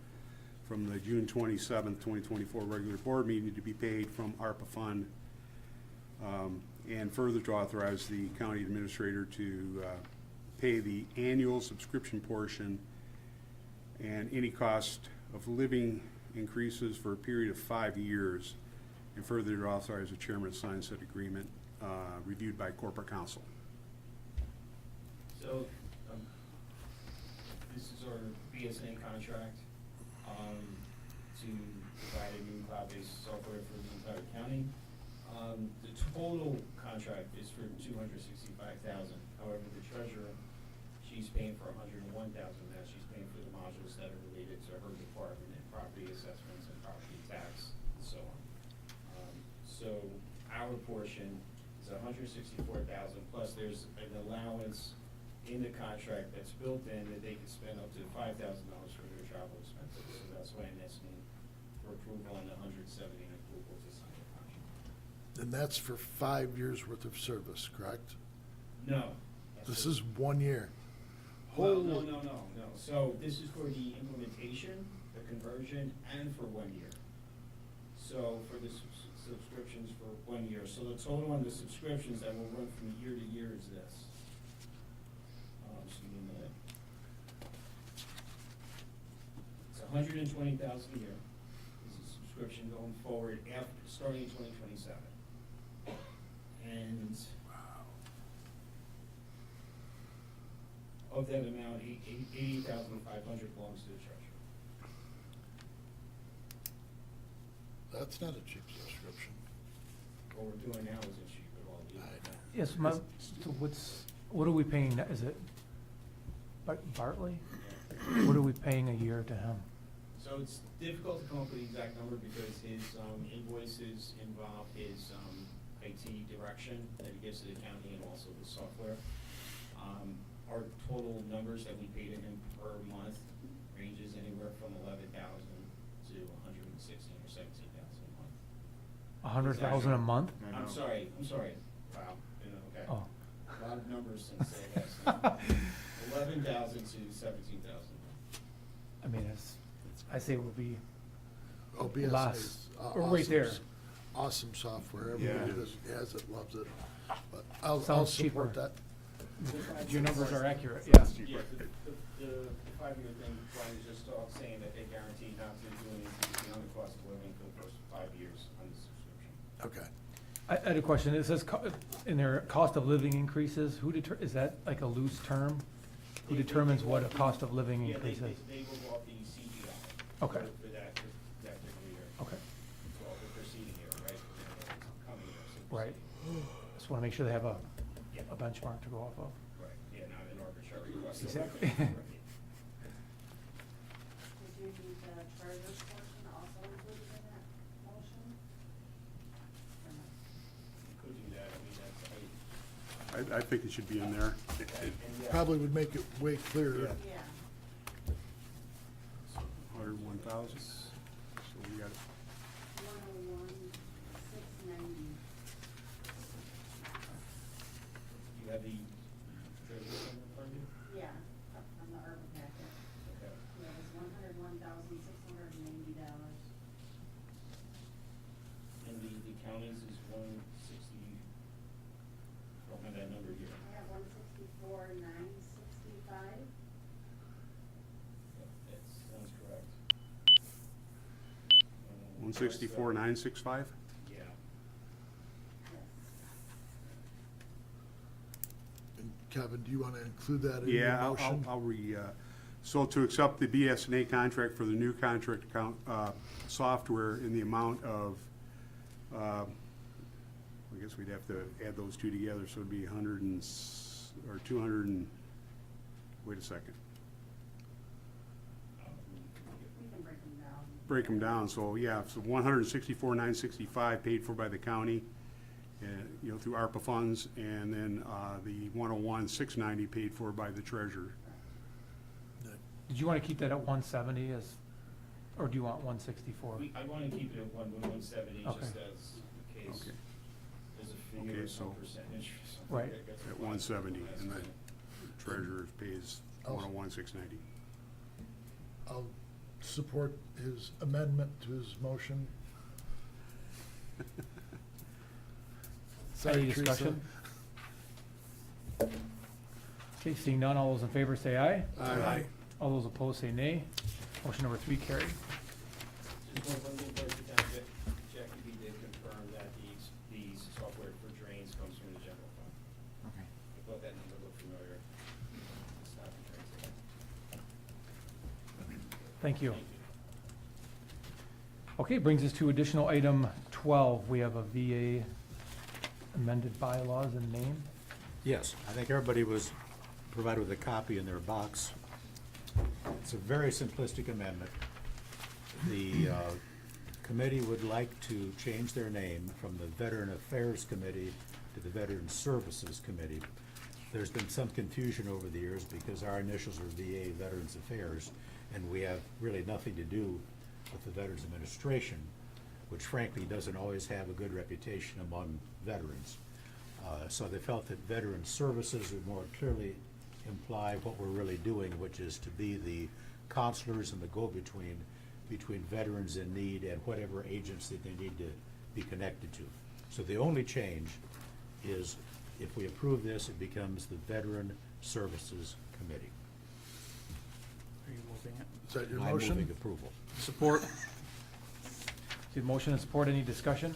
[SPEAKER 3] from the June 27th, 2024 regular board meeting, to be paid from ARPA fund, and further to authorize the county administrator to pay the annual subscription portion and any cost of living increases for a period of 5 years, and further to authorize the chairman to sign said agreement, reviewed by corporate counsel.
[SPEAKER 11] So, this is our BSNA contract, to provide a new cloud-based software for the entire county. The total contract is for $265,000. However, the treasurer, she's paying for $101,000 of that. She's paying for the modules that are related to her department and property assessments and property tax and so on. So our portion is $164,000, plus there's an allowance in the contract that's built in that they can spend up to $5,000 for their travel expenses. So that's why I'm asking for approval on the $170 and approval to sign the contract.
[SPEAKER 7] And that's for 5 years worth of service, correct?
[SPEAKER 11] No.
[SPEAKER 7] This is 1 year.
[SPEAKER 11] Well, no. So this is for the implementation, the conversion, and for 1 year. So for the subscriptions for 1 year. So the total on the subscriptions that will run from year to year is this. Just give me a minute. It's $120,000 a year. This is subscription going forward after, starting in 2027. And of that amount, $80,500 belongs to the treasurer.
[SPEAKER 7] That's not a cheap subscription.
[SPEAKER 11] What we're doing now isn't cheap at all either.
[SPEAKER 2] Yes, so what are we paying, is it Bartley? What are we paying a year to him?
[SPEAKER 11] So it's difficult to come up with the exact number because his invoices involve his IT direction that he gives to the county and also the software. Our total numbers that we pay to him per month ranges anywhere from $11,000 to $116,000 or $17,000 a month.
[SPEAKER 2] $100,000 a month?
[SPEAKER 11] I'm sorry. Wow, okay.
[SPEAKER 2] Oh.
[SPEAKER 11] A lot of numbers since last 11,000 to 17,000.
[SPEAKER 2] I mean, I say it would be
[SPEAKER 7] Oh, BSA
[SPEAKER 2] less,
[SPEAKER 7] is
[SPEAKER 2] or right there.
[SPEAKER 7] Awesome software.
[SPEAKER 3] Yeah,
[SPEAKER 7] Everybody
[SPEAKER 3] it
[SPEAKER 7] that has it loves it. But I'll
[SPEAKER 2] Sounds
[SPEAKER 7] support
[SPEAKER 2] cheaper.
[SPEAKER 7] that.
[SPEAKER 2] Your numbers are accurate,
[SPEAKER 11] Yeah,
[SPEAKER 2] yeah.
[SPEAKER 11] the 5-year thing, Brian was just saying that they guarantee not to do anything beyond the cost of living for the first 5 years on the subscription.
[SPEAKER 7] Okay.
[SPEAKER 2] I had a question. It says in their cost of living increases, is that like a loose term? Who determines what a cost of living increase is?
[SPEAKER 11] They will off the CGI.
[SPEAKER 2] Okay.
[SPEAKER 11] For that particular year.
[SPEAKER 2] Okay,
[SPEAKER 11] Well, the preceding year, right? For the coming year. So
[SPEAKER 2] right.
[SPEAKER 11] preceding.
[SPEAKER 2] Just want to make sure they have a
[SPEAKER 11] Yeah.
[SPEAKER 2] benchmark to go off of.
[SPEAKER 11] Right, yeah, not an arbitrary cost.
[SPEAKER 2] Exactly.
[SPEAKER 10] Did you need the treasurer's portion also included in that motion? Or not?
[SPEAKER 11] You could do that, I mean, that's,
[SPEAKER 3] I think it should be in there.
[SPEAKER 11] and yeah.
[SPEAKER 7] Probably would make it way clearer.
[SPEAKER 10] Yeah.
[SPEAKER 3] 101,000. So we got it.
[SPEAKER 10] 101,690.
[SPEAKER 11] You have the treasurer's number in front of you?
[SPEAKER 10] Yeah, up on the ARPA packet.
[SPEAKER 11] Okay.
[SPEAKER 10] Yeah, it's $101,690.
[SPEAKER 11] And the counties is 160, don't have that number here.
[SPEAKER 10] I have 164,965.
[SPEAKER 3] 164,965?
[SPEAKER 11] Yeah.
[SPEAKER 7] And Kevin, do you want to include that in your
[SPEAKER 3] Yeah,
[SPEAKER 7] motion?
[SPEAKER 3] so to accept the BSNA contract for the new contract account, software in the amount of, I guess we'd have to add those two together, so it'd be 200 and, wait a second. Break them down, so yeah, so 164,965 paid for by the county, and, through ARPA funds, and then, the 101,690 paid for by the treasurer.
[SPEAKER 2] Did you want to keep that at 170 as, or do you want 164?
[SPEAKER 11] I want to keep it at 170,
[SPEAKER 2] Okay.
[SPEAKER 11] just as in case
[SPEAKER 3] Okay.
[SPEAKER 11] there's a figure
[SPEAKER 3] Okay,
[SPEAKER 11] or some
[SPEAKER 3] so-
[SPEAKER 11] percentage or something.
[SPEAKER 2] Right.
[SPEAKER 11] that gets
[SPEAKER 3] At
[SPEAKER 11] applied.
[SPEAKER 3] 170, and then treasurer pays
[SPEAKER 7] Oh.
[SPEAKER 3] 101,690.
[SPEAKER 7] I'll support his amendment to his motion. Sorry,
[SPEAKER 2] Any
[SPEAKER 7] Teresa.
[SPEAKER 2] discussion? Okay, seeing none, all those in favor say aye.
[SPEAKER 7] Aye.
[SPEAKER 2] All those opposed say nay. Motion number 3 carried.
[SPEAKER 11] Just one thing, Jackie did confirm that the software for drains comes from the general fund.
[SPEAKER 4] Okay.
[SPEAKER 11] I thought that number looked familiar. It's not the drains.
[SPEAKER 2] Thank you. Okay, brings us to additional item 12. We have a VA amended bylaws and name.
[SPEAKER 4] Yes, I think everybody was provided with a copy in their box. It's a very simplistic amendment. The committee would like to change their name from the Veteran Affairs Committee to the Veteran Services Committee. There's been some confusion over the years because our initials are VA Veterans Affairs, and we have really nothing to do with the Veterans Administration, which frankly doesn't always have a good reputation among veterans. So they felt that Veteran Services would more clearly imply what we're really doing, which is to be the counselors and the go-between between veterans in need and whatever agency they need to be connected to. So the only change is if we approve this, it becomes the Veteran Services Committee.
[SPEAKER 16] Are you moving it?
[SPEAKER 7] Is that your
[SPEAKER 4] I'm
[SPEAKER 7] motion?
[SPEAKER 4] moving approval.
[SPEAKER 16] Support.
[SPEAKER 2] See motion and support, any discussion?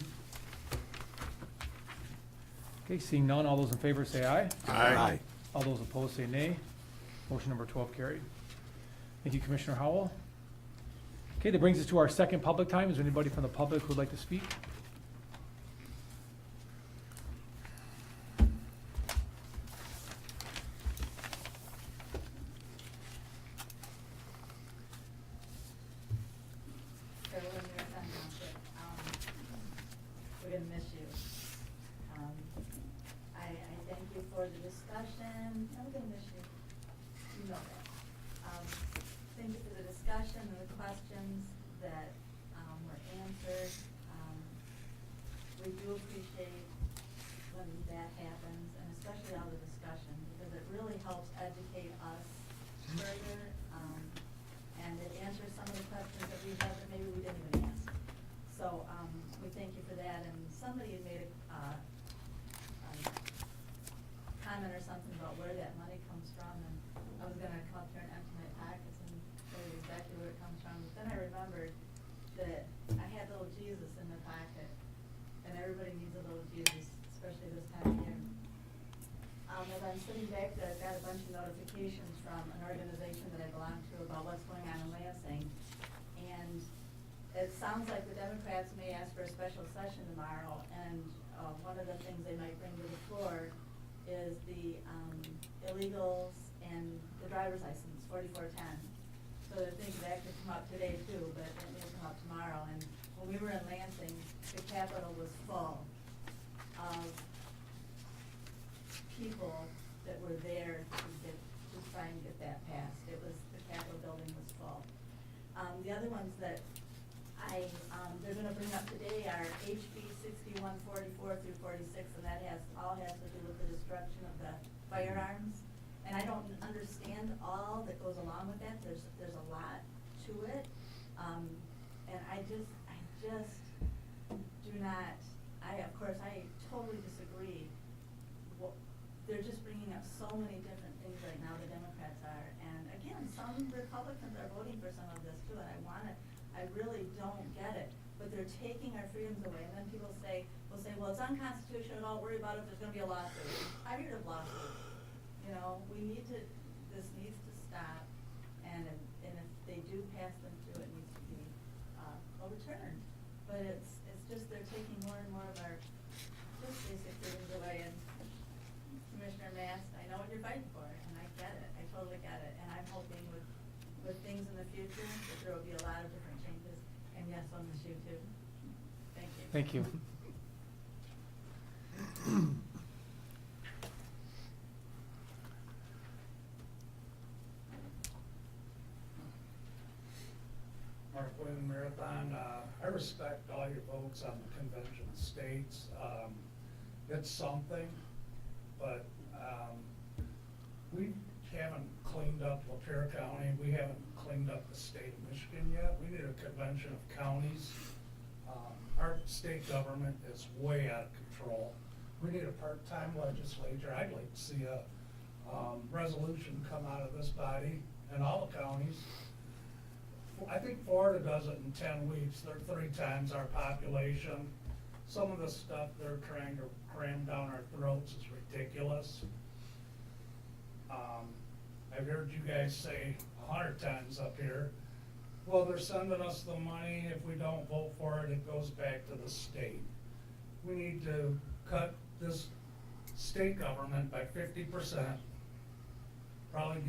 [SPEAKER 2] Okay, seeing none, all those in favor say aye.
[SPEAKER 4] Aye.
[SPEAKER 2] All those opposed say nay. Motion number 12 carried. Thank you, Commissioner Howell. Okay, that brings us to our second public time. Is there anybody from the public who would like to speak?
[SPEAKER 10] Carolyn, you're fantastic. We're gonna miss you. I thank you for the discussion. I'm gonna miss you. You know that. Thank you for the discussion and the questions that, were answered. We do appreciate when that happens, and especially all the discussion, because it really helps educate us further, and it answers some of the questions that we have that maybe we didn't even ask. So, we thank you for that, and somebody had made a comment or something about where that money comes from, and I was gonna come up here and empty my pockets and tell you exactly where it comes from, but then I remembered that I had little Jesus in my pocket, and everybody needs a little Jesus, especially this time of year. As I'm sitting back there, I've got a bunch of notifications from an organization that I belong to about what's going on in Lansing. And it sounds like the Democrats may ask for a special session tomorrow, and one of the things they might bring to the floor is the illegals and the driver's license, 4410. So they're thinking that could come up today too, but it may come up tomorrow. And when we were in Lansing, the Capitol was full of people that were there to try and get that passed. It was, the Capitol building was full. The other ones that they're gonna bring up today are HB 6144 through 46, and that all has to do with the destruction of the firearms. And I don't understand all that goes along with that. There's a lot to it. And I just do not, of course, I totally disagree. They're just bringing up so many different things right now, the Democrats are. And again, some Republicans are voting for some of this too, and I really don't get it. But they're taking our freedoms away, and then people will say, well, it's unconstitutional, don't worry about it, there's gonna be a lawsuit. I'm tired of lawsuits. You know, this needs to stop, and if they do pass them through, it needs to be, overturned. But it's just, they're taking more and more of our, just basic freedoms away, and Commissioner Mast, I know what you're fighting for, and I get it, I totally get it, and I'm hoping with things in the future, that there will be a lot of different changes, and yes, on this too. Thank you.
[SPEAKER 2] Thank you.
[SPEAKER 9] Mark Wayne Marathon, I respect all your votes on the convention of states. It's something, but we haven't cleaned up Lapeer County. We haven't cleaned up the state of Michigan yet. We need a convention of counties. Our state government is way out of control. We need a part-time legislature. I'd like to see a resolution come out of this body and all the counties. I think Florida does it in 10 weeks. They're 3 times our population. Some of the stuff they're trying to cram down our throats is ridiculous. I've heard you guys say 100 times up here, well, they're sending us the money. If we don't vote for it, it goes back to the state. We need to cut this state government by 50%, probably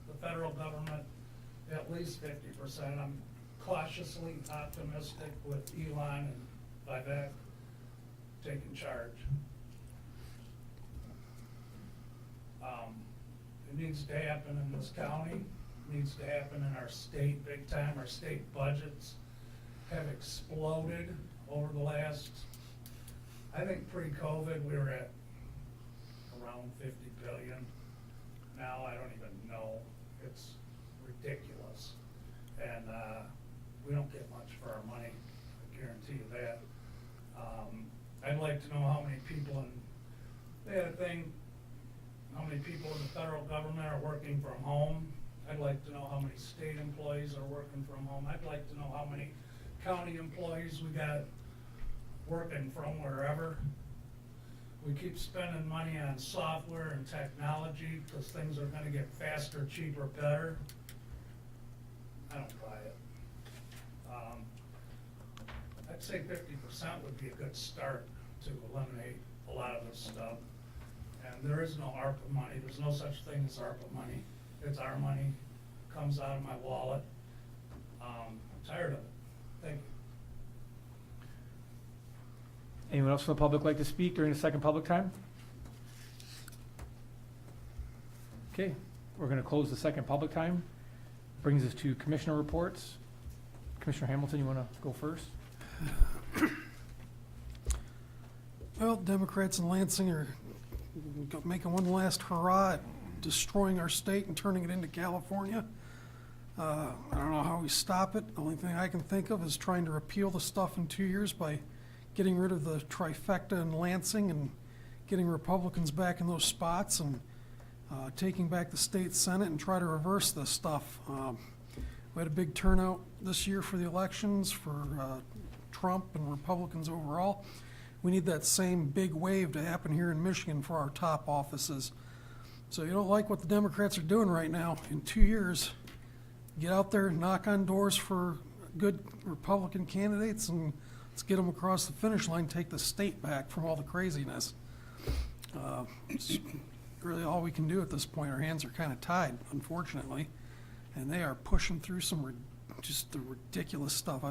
[SPEAKER 9] the federal government at least 50%. I'm cautiously optimistic with Elon and Vivek taking charge. It needs to happen in this county, it needs to happen in our state big time. Our state budgets have exploded over the last, I think pre-COVID we were at around 50 billion. Now I don't even know, it's ridiculous. And we don't get much for our money, I guarantee you that. I'd like to know how many people they had a thing, how many people in the federal government are working from home. I'd like to know how many state employees are working from home. I'd like to know how many county employees we got working from wherever. We keep spending money on software and technology because things are gonna get faster, cheaper, better. I don't buy it. I'd say 50% would be a good start to eliminate a lot of this stuff. And there is no ARPA money. There's no such thing as ARPA money. It's our money, comes out of my wallet. I'm tired of it. Thank you.
[SPEAKER 2] Anyone else from the public like to speak during the second public time? Okay, we're going to close the second public time. Brings us to commissioner reports. Commissioner Hamilton, you want to go first?
[SPEAKER 14] Well, Democrats in Lansing are making one last hurrah at destroying our state and turning it into California. I don't know how we stop it. The only thing I can think of is trying to repeal the stuff in 2 years by getting rid of the trifecta in Lansing and getting Republicans back in those spots and taking back the state Senate and try to reverse this stuff. We had a big turnout this year for the elections for Trump and Republicans overall. We need that same big wave to happen here in Michigan for our top offices. So you don't like what the Democrats are doing right now, in 2 years, get out there and knock on doors for good Republican candidates and let's get them across the finish line, take the state back from all the craziness. It's really all we can do at this point. Our hands are kind of tied, unfortunately, and they are pushing through some just the ridiculous stuff.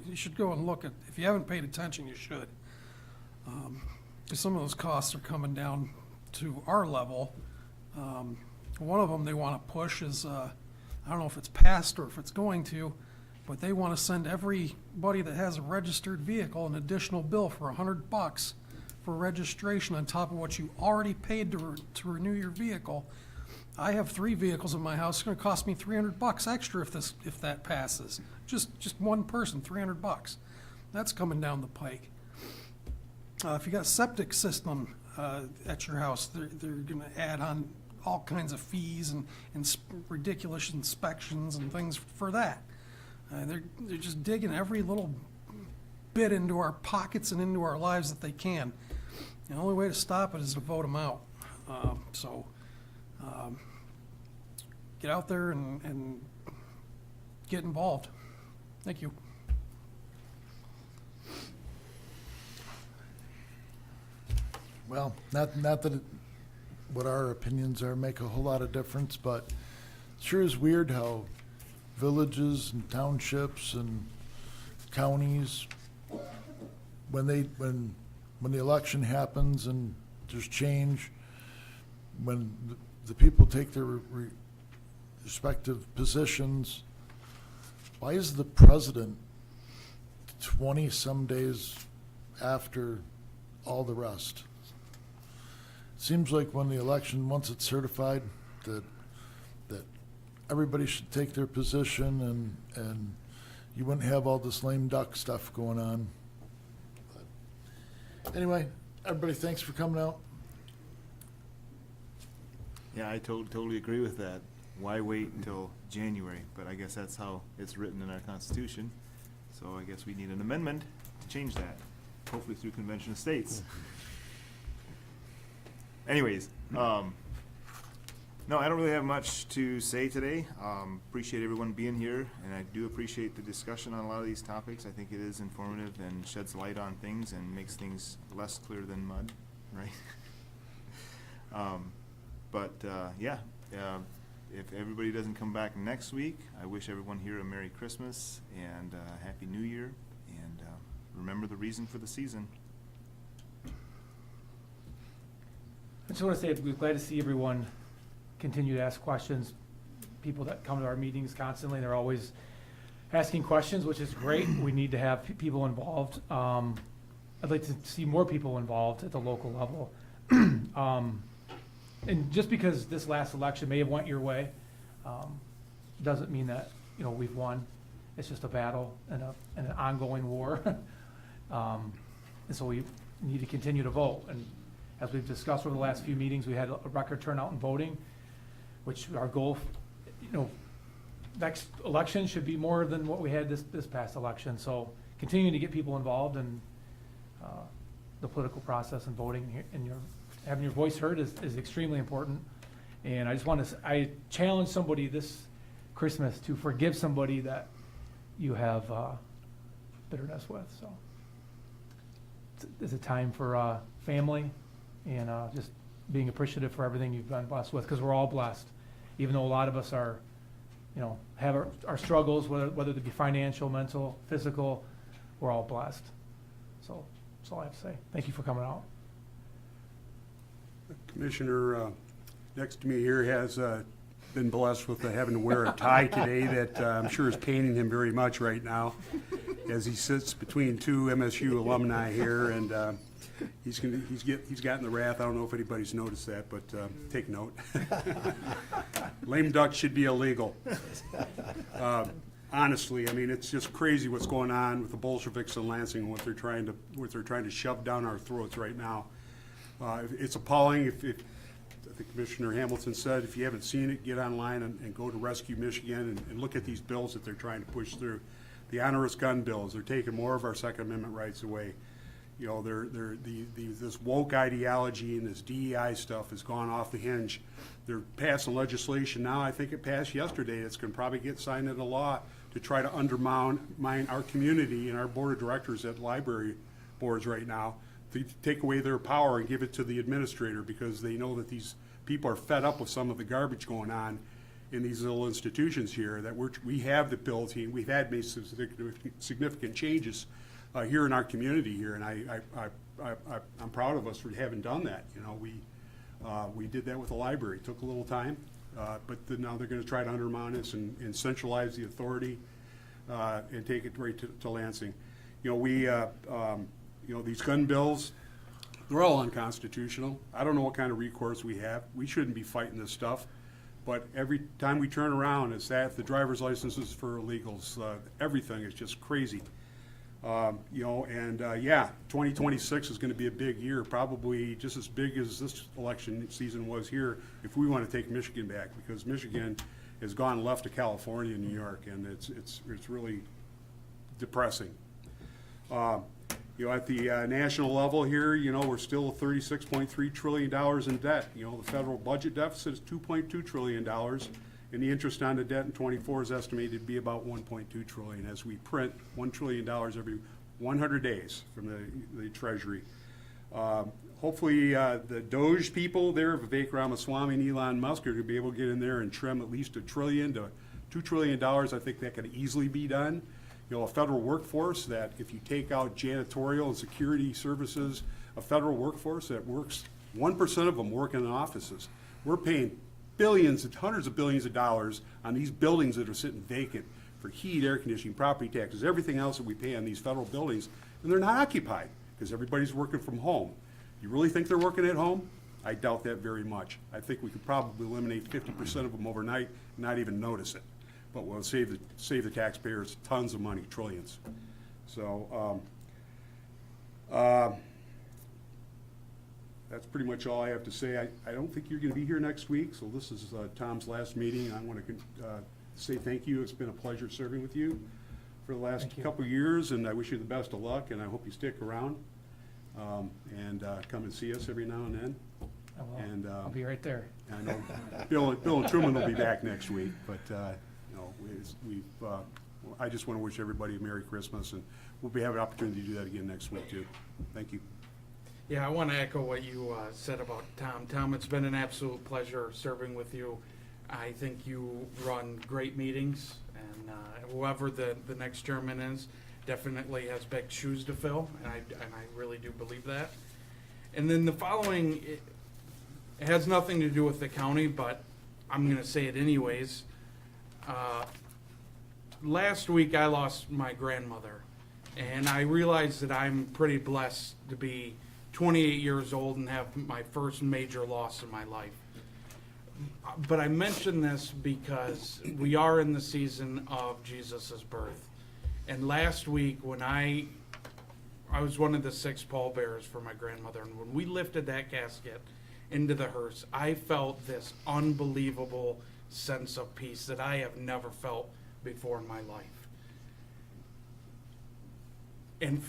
[SPEAKER 14] You should go and look at, if you haven't paid attention, you should. Some of those costs are coming down to our level. One of them they want to push is, I don't know if it's passed or if it's going to, but they want to send everybody that has a registered vehicle an additional bill for $100 for registration on top of what you already paid to renew your vehicle. I have 3 vehicles in my house. It's going to cost me $300 extra if that passes. Just one person, $300. That's coming down the pike. If you got a septic system at your house, they're going to add on all kinds of fees and ridiculous inspections and things for that. They're just digging every little bit into our pockets and into our lives that they can. The only way to stop it is to vote them out. So get out there and get involved. Thank you.
[SPEAKER 7] Well, not that what our opinions are make a whole lot of difference, but it sure is weird how villages and townships and counties, when the election happens and there's change, when the people take their respective positions, why is the president 20-some days after all the rest? Seems like when the election, once it's certified, that everybody should take their position and you wouldn't have all this lame duck stuff going on. But anyway, everybody, thanks for coming out.
[SPEAKER 1] Yeah, I totally agree with that. Why wait until January? But I guess that's how it's written in our Constitution. So I guess we need an amendment to change that, hopefully through Convention of States. Anyways, no, I don't really have much to say today. Appreciate everyone being here, and I do appreciate the discussion on a lot of these topics. I think it is informative and sheds light on things and makes things less clear than mud, right? If everybody doesn't come back next week, I wish everyone here a Merry Christmas and Happy New Year, and remember the reason for the season.
[SPEAKER 2] I just want to say we're glad to see everyone continue to ask questions. People that come to our meetings constantly, they're always asking questions, which is great. We need to have people involved. I'd like to see more people involved at the local level. And just because this last election may have went your way, doesn't mean that, we've won. It's just a battle and an ongoing war. And so we need to continue to vote. And as we've discussed over the last few meetings, we had a record turnout in voting, which our goal, next election should be more than what we had this past election. So continuing to get people involved in the political process and voting and having your voice heard is extremely important. And I just I challenge somebody this Christmas to forgive somebody that you have bitterness with. So it's a time for family and just being appreciative for everything you've been blessed with, because we're all blessed. Even though a lot of us are, have our struggles, whether they be financial, mental, physical, we're all blessed. So that's all I have to say. Thank you for coming out.
[SPEAKER 3] Commissioner next to me here has been blessed with having to wear a tie today that I'm sure is paining him very much right now as he sits between two MSU alumni here, and he's gotten the wrath. I don't know if anybody's noticed that, but take note. Lame duck should be illegal. Honestly, I mean, it's just crazy what's going on with the Bolsheviks in Lansing and what they're trying to shove down our throats right now. It's appalling. If I think Commissioner Hamilton said, if you haven't seen it, get online and go to Rescue Michigan and look at these bills that they're trying to push through. The onerous gun bills, they're taking more of our Second Amendment rights away. This woke ideology and this DEI stuff has gone off the hinge. They're passing legislation now. I think it passed yesterday. It's going to probably get signed into law to try to undermine our community and our board of directors at library boards right now, to take away their power and give it to the administrator, because they know that these people are fed up with some of the garbage going on in these little institutions here, that we have the ability, we've had made some significant changes here in our community here, and I'm proud of us for having done that. We did that with the library. It took a little time, but now they're going to try to undermine us and centralize the authority and take it right to Lansing. These gun bills, they're all unconstitutional. I don't know what kind of recourse we have. We shouldn't be fighting this stuff. But every time we turn around, it's that the driver's licenses for illegals, everything is just crazy. 2026 is going to be a big year, probably just as big as this election season was here, if we want to take Michigan back, because Michigan has gone left to California and New York, and it's really depressing. You know, at the national level here, you know, we're still $36.3 trillion in debt. You know, the federal budget deficit is $2.2 trillion, and the interest on the debt in '24 is estimated to be about $1.2 trillion as we print $1 trillion every 100 days from the Treasury. Hopefully, the Doge people there, Vivek Ramaswamy and Elon Musk, are going to be able to get in there and trim at least $1 trillion to $2 trillion. I think that could easily be done. You know, a federal workforce that, if you take out janitorial and security services, a federal workforce that works, 1% of them work in offices. We're paying billions and hundreds of billions of dollars on these buildings that are sitting vacant for heat, air conditioning, property taxes, everything else that we pay on these federal buildings, and they're not occupied because everybody's working from home. You really think they're working at home? I doubt that very much. I think we could probably eliminate 50% of them overnight and not even notice it. But we'll save the taxpayers tons of money, trillions. So that's pretty much all I have to say. I don't think you're going to be here next week, so this is Tom's last meeting. I want to say thank you. It's been a pleasure serving with you for the last couple of years, and I wish you the best of luck, and I hope you stick around and come and see us every now and then.
[SPEAKER 2] I will.
[SPEAKER 3] And
[SPEAKER 2] I'll be right there.
[SPEAKER 3] I know Bill and Truman will be back next week, but I just want to wish everybody a Merry Christmas, and we'll have an opportunity to do that again next week too. Thank you.
[SPEAKER 16] Yeah, I want to echo what you said about Tom. Tom, it's been an absolute pleasure serving with you. I think you run great meetings, and whoever the next chairman is definitely has big shoes to fill, and I really do believe that. And then the following, it has nothing to do with the county, but I'm going to say it anyways. Last week I lost my grandmother, and I realized that I'm pretty blessed to be 28 years old and have my first major loss in my life. But I mention this because we are in the season of Jesus' birth. And last week when I was one of the 6 pallbearers for my grandmother, and when we lifted that casket into the hearse, I felt this unbelievable sense of peace that I have never felt before in my life. And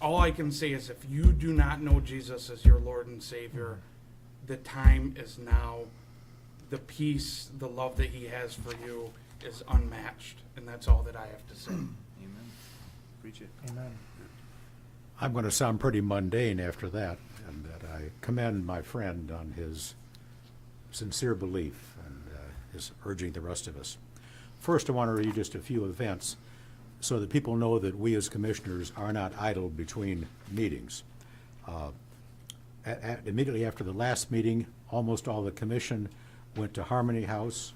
[SPEAKER 16] all I can say is, if you do not know Jesus as your Lord and Savior, the time is now. The peace, the love that he has for you is unmatched. And that's all that I have to say.
[SPEAKER 1] Amen. Preach it.
[SPEAKER 2] Amen.
[SPEAKER 4] I'm going to sound pretty mundane after that, and that I commend my friend on his sincere belief and his urging the rest of us. First, I want to read just a few events so that people know that we as commissioners are not idle between meetings. Immediately after the last meeting, almost all the commission went to Harmony House,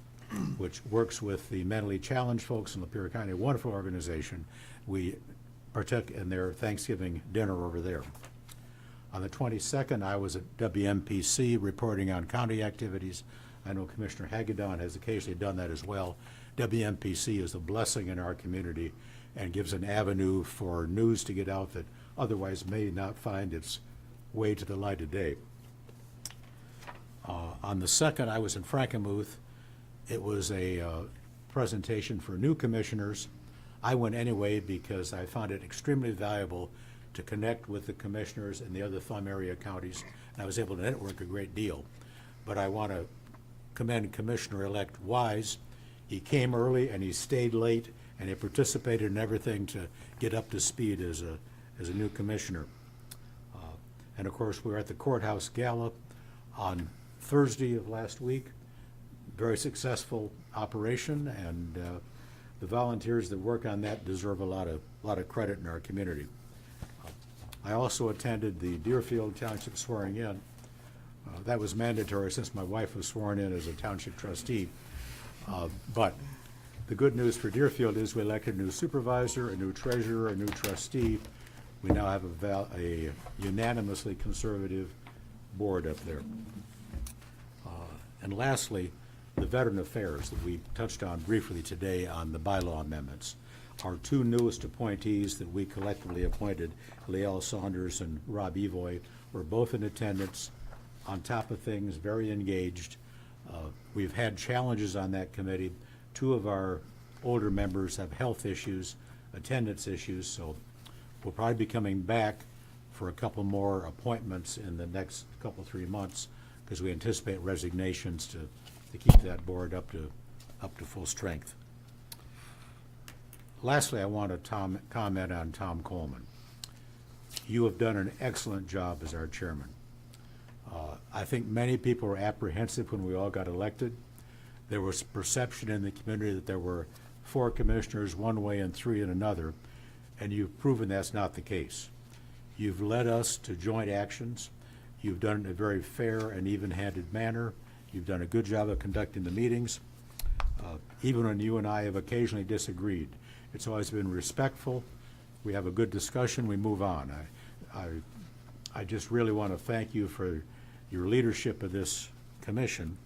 [SPEAKER 4] which works with the mentally challenged folks in Lapeer County, a wonderful organization. We partook in their Thanksgiving dinner over there. On the 22nd, I was at WMPC reporting on county activities. I know Commissioner Hagedorn has occasionally done that as well. WMPC is a blessing in our community and gives an avenue for news to get out that otherwise may not find its way to the light of day. On the 2nd, I was in Frankenmuth. It was a presentation for new commissioners. I went anyway because I found it extremely valuable to connect with the commissioners in the other Thumb area counties, and I was able to network a great deal. But I want to commend Commissioner-elect Wise. He came early and he stayed late, and he participated in everything to get up to speed as a new commissioner. And of course, we were at the courthouse gala on Thursday of last week. Very successful operation, and the volunteers that work on that deserve a lot of credit in our community. I also attended the Deerfield Township swearing in. That was mandatory since my wife was sworn in as a township trustee. But the good news for Deerfield is we elected a new supervisor, a new treasurer, a new trustee. We now have a unanimously conservative board up there. And lastly, the Veteran Affairs that we touched on briefly today on the bylaw amendments. Our 2 newest appointees that we collectively appointed, Leal Saunders and Rob Evoy, were both in attendance, on top of things, very engaged. We've had challenges on that committee. 2 of our older members have health issues, attendance issues, so We'll probably be coming back for a couple more appointments in the next couple, 3 months, because we anticipate resignations to keep that board up to full strength. Lastly, I want to comment on Tom Coleman. You have done an excellent job as our chairman. I think many people were apprehensive when we all got elected. There was perception in the community that there were 4 commissioners one way and 3 in another, and you've proven that's not the case. You've led us to joint actions. You've done it in a very fair and even-handed manner. You've done a good job of conducting the meetings. Even when you and I have occasionally disagreed, it's always been respectful. We have a good discussion, we move on. I just really want to thank you for your leadership of this commission.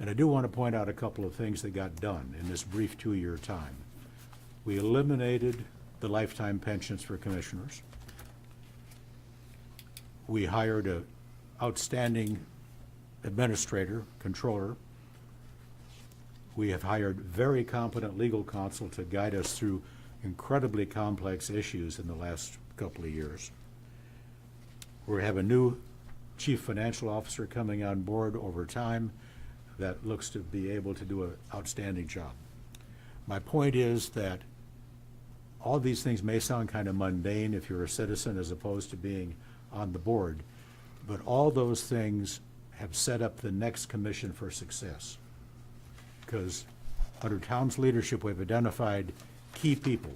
[SPEAKER 4] And I do want to point out a couple of things that got done in this brief 2-year time. We eliminated the lifetime pensions for commissioners. We hired an outstanding administrator, controller. We have hired very competent legal counsel to guide us through incredibly complex issues in the last couple of years. We have a new chief financial officer coming on board over time that looks to be able to do an outstanding job. My point is that all these things may sound kind of mundane if you're a citizen as opposed to being on the board, but all those things have set up the next commission for success. Because under Tom's leadership, we've identified key people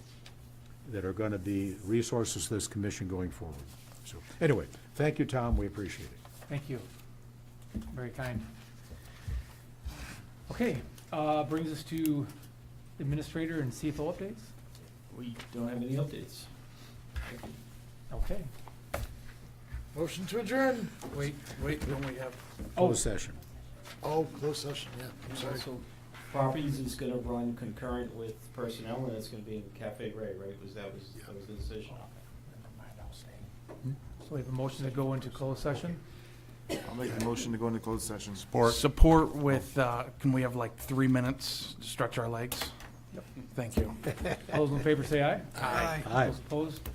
[SPEAKER 4] that are going to be resources to this commission going forward. So anyway, thank you, Tom. We appreciate it.
[SPEAKER 2] Thank you. Very kind. Okay, brings us to administrator and CFO updates.
[SPEAKER 11] We don't have any updates.
[SPEAKER 2] Okay.
[SPEAKER 7] Motion to adjourn.
[SPEAKER 16] Wait, don't we have?
[SPEAKER 4] Closed session.
[SPEAKER 7] Oh, closed session, yeah, I'm sorry.
[SPEAKER 11] So properties is gonna run concurrent with personnel, and it's gonna be in Cafe Ray, right? That was the decision.
[SPEAKER 2] So we have a motion to go into closed session.
[SPEAKER 1] I'll make the motion to go into closed session.
[SPEAKER 16] Support with, can we have like 3 minutes to stretch our legs?
[SPEAKER 2] Yep.
[SPEAKER 16] Thank you.
[SPEAKER 2] All those in favor say aye.
[SPEAKER 14] Aye.
[SPEAKER 4] Aye.
[SPEAKER 2] Those opposed?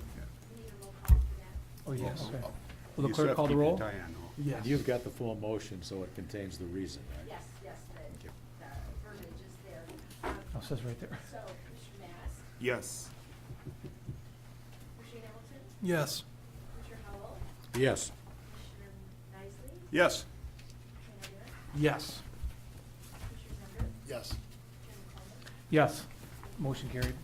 [SPEAKER 2] Oh, yeah,
[SPEAKER 7] Yes.
[SPEAKER 2] okay. Will the clerk call the roll?
[SPEAKER 16] Yes.
[SPEAKER 4] You've got the full motion, so it contains the reason, right?
[SPEAKER 8] Yes,
[SPEAKER 4] Okay.
[SPEAKER 8] the verbiage is there.
[SPEAKER 2] Oh, it says right there.
[SPEAKER 8] So, Commissioner Mass,
[SPEAKER 1] Yes.
[SPEAKER 8] Commissioner Hamilton,
[SPEAKER 14] Yes.
[SPEAKER 8] Commissioner Howell,
[SPEAKER 4] Yes.
[SPEAKER 8] Commissioner Nicely,
[SPEAKER 1] Yes.
[SPEAKER 8] Commissioner Evans,
[SPEAKER 16] Yes.
[SPEAKER 8] Commissioner Zender,
[SPEAKER 7] Yes.
[SPEAKER 8] Chairman Coleman.
[SPEAKER 2] Yes. Motion carried.